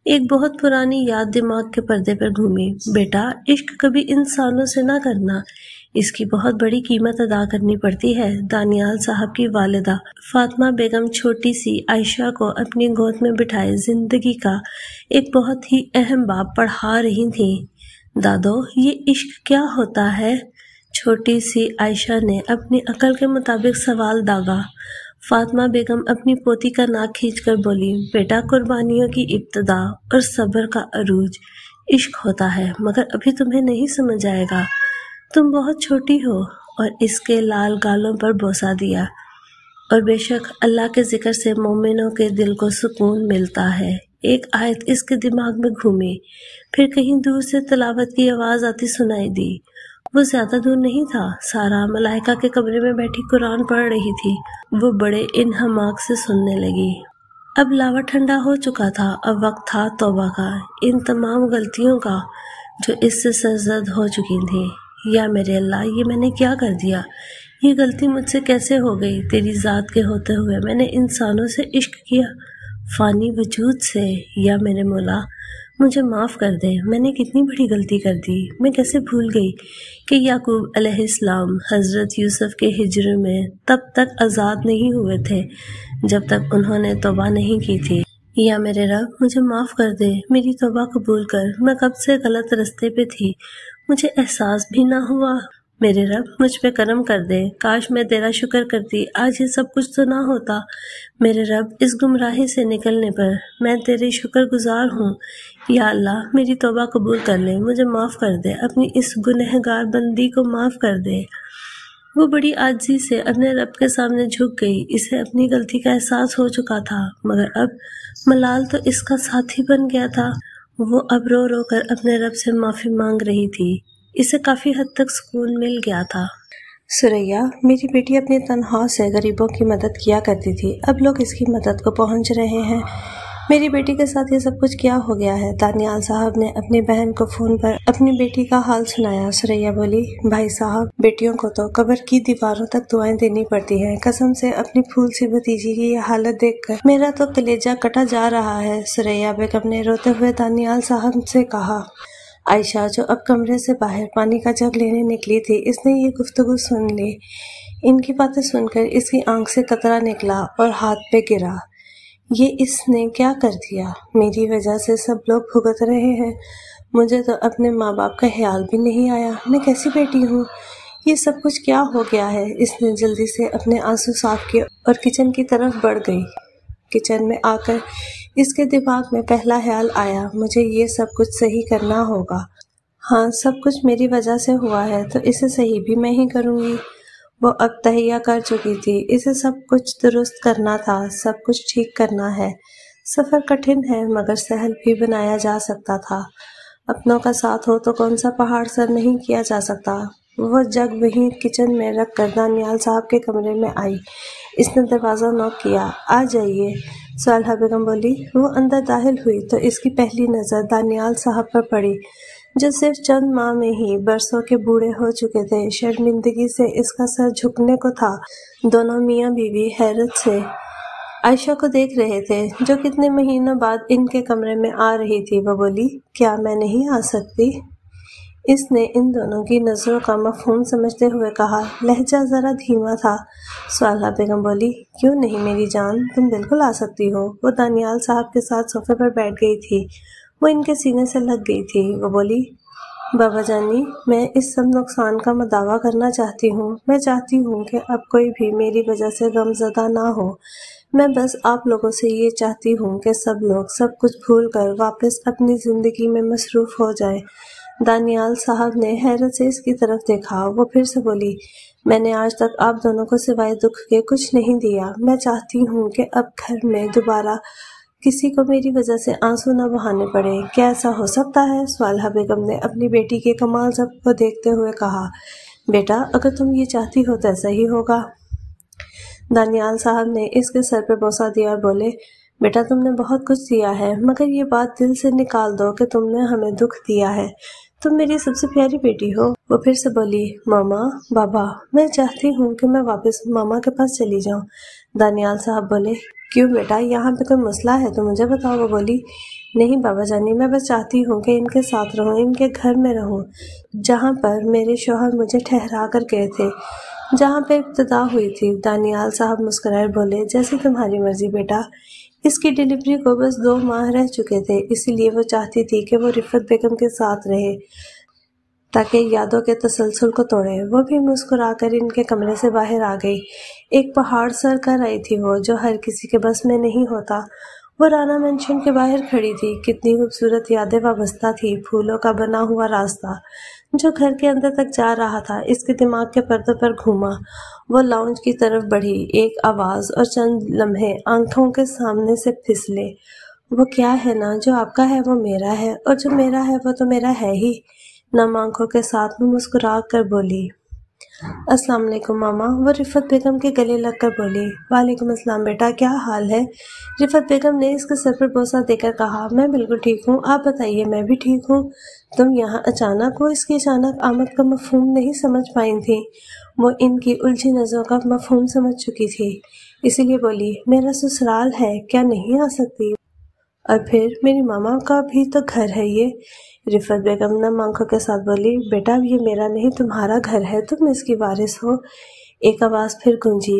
ایک بہت پرانی یاد دماغ کے پردے پر گھومی۔ بیٹا، عشق کبھی انسانوں سے نہ کرنا، اس کی بہت بڑی قیمت ادا کرنی پڑتی ہے۔ دانیال صاحب کی والدہ فاطمہ بیگم چھوٹی سی عائشہ کو اپنی گود میں بٹھائے زندگی کا ایک بہت ہی اہم باب پڑھا رہی تھیں۔ دادو، یہ عشق کیا ہوتا ہے؟ چھوٹی سی عائشہ نے اپنی عقل کے مطابق سوال داغا۔ فاطمہ بیگم اپنی پوتی کا ناک کھینچ کر بولی، بیٹا، قربانیوں کی ابتدا اور صبر کا عروج عشق ہوتا ہے، مگر ابھی تمہیں نہیں سمجھ آئے گا، تم بہت چھوٹی ہو۔ اور اس کے لال گالوں پر بوسہ دیا۔ اور بے شک اللہ کے ذکر سے مومنوں کے دل کو سکون ملتا ہے۔ ایک آیت اس کے دماغ میں گھومی، پھر کہیں دور سے تلاوت کی آواز آتی سنائی دی۔ وہ زیادہ دور نہیں تھا، سارا ملائکہ کے کمرے میں بیٹھی قرآن پڑھ رہی تھی۔ وہ بڑے انہماک سے سننے لگی۔ اب لاوا ٹھنڈا ہو چکا تھا، اب وقت تھا توبہ کا، ان تمام غلطیوں کا جو اس سے سرزد ہو چکی تھیں۔ یا میرے اللہ، یہ میں نے کیا کر دیا؟ یہ غلطی مجھ سے کیسے ہو گئی؟ تیری ذات کے ہوتے ہوئے میں نے انسانوں سے عشق کیا، فانی وجود سے۔ یا میرے مولا، مجھے معاف کر دے، میں نے کتنی بڑی غلطی کر دی۔ میں کیسے بھول گئی کہ یعقوب علیہ السلام حضرت یوسف کے حجر میں تب تک آزاد نہیں ہوئے تھے جب تک انہوں نے توبہ نہیں کی تھی۔ یا میرے رب، مجھے معاف کر دے، میری توبہ قبول کر، میں کب سے غلط رستے پہ تھی، مجھے احساس بھی نہ ہوا۔ میرے رب، مجھ پہ کرم کر دے، کاش میں تیرا شکر کرتی، آج یہ سب کچھ تو نہ ہوتا۔ میرے رب، اس گمراہی سے نکلنے پر میں تیرے شکر گزار ہوں۔ یا اللہ، میری توبہ قبول کر لے، مجھے معاف کر دے، اپنی اس گنہگار بندی کو معاف کر دے۔ وہ بڑی عاجزی سے اپنے رب کے سامنے جھک گئی۔ اسے اپنی غلطی کا احساس ہو چکا تھا، مگر اب ملال تو اس کا ساتھی بن گیا تھا۔ وہ اب رو رو کر اپنے رب سے معافی مانگ رہی تھی۔ اسے کافی حد تک سکون مل گیا تھا۔ سریا، میری بیٹی اپنی تنخواہ سے غریبوں کی مدد کیا کرتی تھی، اب لوگ اس کی مدد کو پہنچ رہے ہیں۔ میری بیٹی کے ساتھ یہ سب کچھ کیا ہو گیا ہے؟ دانیال صاحب نے اپنی بہن کو فون پر اپنی بیٹی کا حال سنایا۔ سریا بولی، بھائی صاحب، بیٹیوں کو تو قبر کی دیواروں تک دعائیں دینی پڑتی ہیں، قسم سے اپنی پھول سی بھتیجی کی یہ حالت دیکھ کر میرا تو کلیجہ کٹا جا رہا ہے۔ سریا بیگم نے روتے ہوئے دانیال صاحب سے کہا۔ عائشہ، جو اب کمرے سے باہر پانی کا جگ لینے نکلی تھی، اس نے یہ گفتگو سن لی۔ ان کی باتیں سن کر اس کی آنکھ سے قطرہ نکلا اور ہاتھ پہ گرا۔ یہ اس نے کیا کر دیا؟ میری وجہ سے سب لوگ بھگت رہے ہیں، مجھے تو اپنے ماں باپ کا خیال بھی نہیں آیا، میں کیسی بیٹی ہوں؟ یہ سب کچھ کیا ہو گیا ہے؟ اس نے جلدی سے اپنے آنسو صاف کیے اور کچن کی طرف بڑھ گئی۔ کچن میں آ کر اس کے دماغ میں پہلا خیال آیا، مجھے یہ سب کچھ صحیح کرنا ہوگا۔ ہاں، سب کچھ میری وجہ سے ہوا ہے تو اسے صحیح بھی میں ہی کروں گی۔ وہ اب تہیہ کر چکی تھی، اسے سب کچھ درست کرنا تھا، سب کچھ ٹھیک کرنا ہے۔ سفر کٹھن ہے مگر سہل بھی بنایا جا سکتا تھا۔ اپنوں کا ساتھ ہو تو کون سا پہاڑ سر نہیں کیا جا سکتا۔ وہ جگ وہیں کچن میں رکھ کر دانیال صاحب کے کمرے میں آئی۔ اس نے دروازہ نوک کیا۔ آ جائیے، صالحہ بیگم بولی۔ وہ اندر داخل ہوئی تو اس کی پہلی نظر دانیال صاحب پر پڑی، جو صرف چند ماہ میں ہی برسوں کے بوڑھے ہو چکے تھے۔ شرمندگی سے اس کا سر جھکنے کو تھا۔ دونوں میاں بیوی حیرت سے عائشہ کو دیکھ رہے تھے، جو کتنے مہینوں بعد ان کے کمرے میں آ رہی تھی۔ وہ بولی، کیا میں نہیں آ سکتی؟ اس نے ان دونوں کی نظروں کا مفہوم سمجھتے ہوئے کہا، لہجہ ذرا دھیما تھا۔ صالحہ بیگم بولی، کیوں نہیں میری جان، تم بالکل آ سکتی ہو۔ وہ دانیال صاحب کے ساتھ صوفے پر بیٹھ گئی تھی، وہ ان کے سینے سے لگ گئی تھی۔ وہ بولی، بابا جانی، میں اس سب نقصان کا مداوع کرنا چاہتی ہوں۔ میں چاہتی ہوں کہ اب کوئی بھی میری وجہ سے غم زدہ نہ ہو۔ میں بس آپ لوگوں سے یہ چاہتی ہوں کہ سب لوگ سب کچھ بھول کر واپس اپنی زندگی میں مصروف ہو جائیں۔ دانیال صاحب نے حیرت سے اس کی طرف دیکھا۔ وہ پھر سے بولی، میں نے آج تک آپ دونوں کو سوائے دکھ کے کچھ نہیں دیا۔ میں چاہتی ہوں کہ اب گھر میں دوبارہ کسی کو میری وجہ سے آنسو نہ بہانے پڑے۔ کیا ایسا ہو سکتا ہے؟ صالحہ بیگم نے اپنی بیٹی کے کمال ضبط کو دیکھتے ہوئے کہا، بیٹا، اگر تم یہ چاہتی ہو تو ایسا ہی ہوگا۔ دانیال صاحب نے اس کے سر پہ بوسہ دیا اور بولے، بیٹا تم نے بہت کچھ دیا ہے، مگر یہ بات دل سے نکال دو کہ تم نے ہمیں دکھ دیا ہے، تم میری سب سے پیاری بیٹی ہو۔ وہ پھر سے بولی، ماما، بابا، میں چاہتی ہوں کہ میں واپس ماما کے پاس چلی جاؤں۔ دانیال صاحب بولے، کیوں بیٹا، یہاں پہ کوئی مسئلہ ہے تو مجھے بتاؤ۔ وہ بولی، نہیں بابا جانی، میں بس چاہتی ہوں کہ ان کے ساتھ رہوں، ان کے گھر میں رہوں، جہاں پر میرے شوہر مجھے ٹھہرا کر گئے تھے، جہاں پہ ابتدا ہوئی تھی۔ دانیال صاحب مسکرائے بولے، جیسی تمہاری مرضی بیٹا۔ اس کی ڈیلیوری کو بس 2 ماہ رہ چکے تھے، اسی لیے وہ چاہتی تھی کہ وہ رفت بیگم کے ساتھ رہے تاکہ یادوں کے تسلسل کو توڑے۔ وہ بھی مسکرا کر ان کے کمرے سے باہر آ گئی۔ ایک پہاڑ سر کر آئی تھی وہ، جو ہر کسی کے بس میں نہیں ہوتا۔ وہ رانا مینشن کے باہر کھڑی تھی، کتنی خوبصورت یادیں وابستہ تھی، پھولوں کا بنا ہوا راستہ جو گھر کے اندر تک جا رہا تھا اس کے دماغ کے پردوں پر گھوما۔ وہ لاؤنج کی طرف بڑھی، ایک آواز اور چند لمحے آنکھوں کے سامنے سے پھسلے۔ وہ کیا ہے نا، جو آپ کا ہے وہ میرا ہے، اور جو میرا ہے وہ تو میرا ہے ہی۔ نم آنکھوں کے ساتھ وہ مسکرا کر بولی، السلام علیکم ماما۔ وہ رفت بیگم کے گلے لگ کر بولی، وعلیکم السلام بیٹا، کیا حال ہے؟ رفت بیگم نے اس کے سر پر بوسہ دے کر کہا، میں بالکل ٹھیک ہوں، آپ بتائیے۔ میں بھی ٹھیک ہوں۔ تم یہاں اچانک ہو؟ اس کی اچانک آمد کا مفہوم نہیں سمجھ پائی تھی۔ وہ ان کی الجھی نظروں کا مفہوم سمجھ چکی تھی، اسی لیے بولی، میرا سسرال ہے، کیا نہیں آ سکتی؟ اور پھر میری ماما کا بھی تو گھر ہے یہ۔ رفت بیگم نم آنکھوں کے ساتھ بولی، بیٹا یہ میرا نہیں تمہارا گھر ہے، تم اس کی وارث ہو۔ ایک آواز پھر گونجی،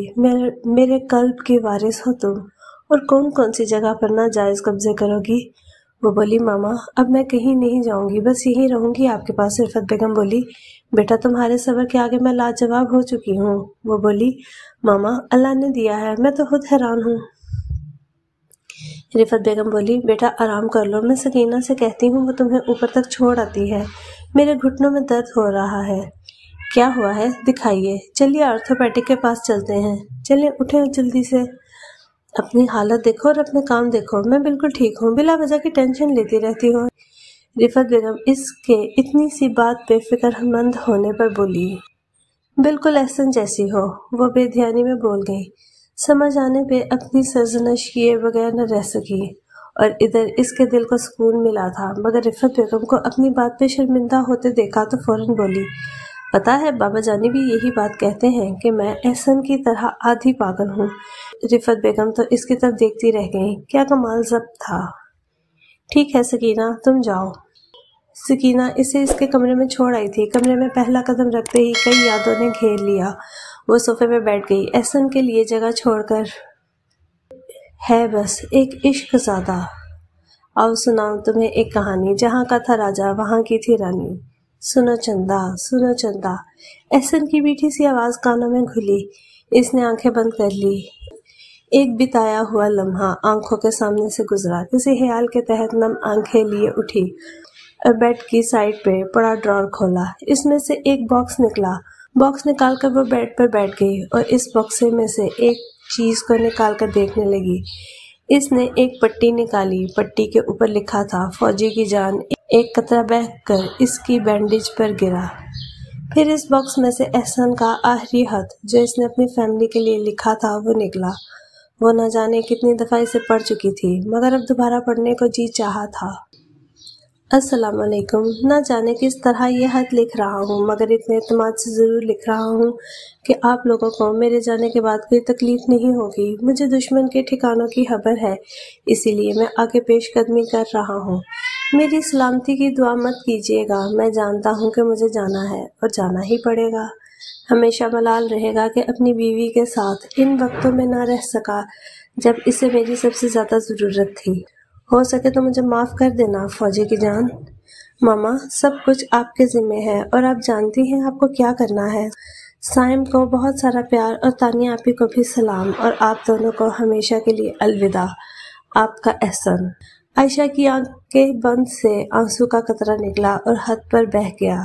میرے قلب کی وارث ہو تم، اور کون کون سی جگہ پر ناجائز قبضے کرو گی؟ وہ بولی، ماما اب میں کہیں نہیں جاؤں گی، بس یہیں رہوں گی آپ کے پاس۔ رفت بیگم بولی، بیٹا تمہارے صبر کے آگے میں لاجواب ہو چکی ہوں۔ وہ بولی، ماما اللہ نے دیا ہے، میں تو خود حیران ہوں۔ رفت بیگم بولی، بیٹا آرام کر لو، میں سکینہ سے کہتی ہوں وہ تمہیں اوپر تک چھوڑ آتی ہے، میرے گھٹنوں میں درد ہو رہا ہے۔ کیا ہوا ہے دکھائیے، چلیے آرتھوپیڈک کے پاس چلتے ہیں، چلیں اٹھیں جلدی سے، اپنی حالت دیکھو اور اپنے کام دیکھو، میں بالکل ٹھیک ہوں، بلا وجہ کی ٹینشن لیتی رہتی ہوں۔ رفت بیگم اس کے اتنی سی بات پہ فکر مند ہونے پر بولی، بالکل احسن جیسی ہو۔ وہ بے دھیانی میں بول گئی، سمجھ آنے پہ اپنی سرزنش کیے بغیر نہ رہ سکی، اور ادھر اس کے دل کو سکون ملا تھا، مگر رفت بیگم کو اپنی بات پہ شرمندہ ہوتے دیکھا تو فوراً بولی، پتا ہے بابا جانی بھی یہی بات کہتے ہیں کہ میں احسن کی طرح آدھی پاگل ہوں۔ رفت بیگم تو اس کی طرف دیکھتی رہ گئی، کیا کمال ضبط تھا۔ ٹھیک ہے سکینہ تم جاؤ۔ سکینہ اسے اس کے کمرے میں چھوڑ آئی تھی۔ کمرے میں پہلا قدم رکھتے ہی کئی یادوں نے گھیر لیا۔ وہ صوفے پہ بیٹھ گئی، احسن کے لیے جگہ چھوڑ کر۔ ہے بس ایک عشق زادہ، آؤ سناؤں تمہیں ایک کہانی، جہاں کا تھا راجا وہاں کی تھی رانی، سنو چندا سنو چندا۔ احسن کی میٹھی سی آواز کانوں میں گھلی، اس نے آنکھیں بند کر لی۔ ایک بتایا ہوا لمحہ آنکھوں کے سامنے سے گزرا، کسی خیال کے تحت نم آنکھیں لیے اٹھی اور بیڈ کی سائڈ پہ پڑا ڈرار کھولا، اس میں سے ایک باکس نکلا۔ باکس نکال کر وہ بیڈ پر بیٹھ گئی اور اس باکس میں سے ایک چیز کو نکال کر دیکھنے لگی۔ اس نے ایک پٹی نکالی، پٹی کے اوپر لکھا تھا فوجی کی جان۔ ایک قطرہ بہہ کر اس کی بینڈیج پر گرا۔ پھر اس باکس میں سے احسن کا آخری خط جو اس نے اپنی فیملی کے لیے لکھا تھا وہ نکلا۔ وہ نہ جانے کتنی دفعہ اسے پڑھ چکی تھی، مگر اب دوبارہ پڑھنے کو جی چاہا تھا۔ السلام علیکم، نہ جانے کس طرح یہ خط لکھ رہا ہوں، مگر اتنے اعتماد سے ضرور لکھ رہا ہوں کہ آپ لوگوں کو میرے جانے کے بعد کوئی تکلیف نہیں ہوگی۔ مجھے دشمن کے ٹھکانوں کی خبر ہے، اسی لیے میں آگے پیش قدمی کر رہا ہوں۔ میری سلامتی کی دعا مت کیجیے گا، میں جانتا ہوں کہ مجھے جانا ہے اور جانا ہی پڑے گا۔ ہمیشہ ملال رہے گا کہ اپنی بیوی کے ساتھ ان وقتوں میں نہ رہ سکا جب اسے میری سب سے زیادہ ضرورت تھی۔ ہو سکے تو مجھے معاف کر دینا فوجی کی جان۔ ماما سب کچھ آپ کے ذمہ ہے اور آپ جانتی ہیں آپ کو کیا کرنا ہے۔ سائم کو بہت سارا پیار اور تانیہ آپی کو بھی سلام، اور آپ دونوں کو ہمیشہ کے لیے الوداع، آپ کا احسن۔ عائشہ کی آنکھیں بند سے آنسو کا قطرہ نکلا اور ہاتھ پر بہہ گیا۔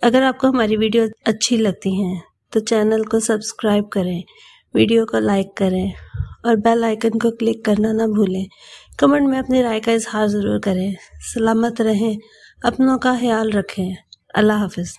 اگر آپ کو ہماری ویڈیو اچھی لگتی ہیں تو چینل کو سبسکرائب کریں، ویڈیو کو لائک کریں اور بیل آئیکن کو کلک کرنا نہ بھولیں۔ کمنٹ میں اپنی رائے کا اظہار ضرور کریں۔ سلامت رہیں، اپنوں کا خیال رکھیں۔ اللہ حافظ۔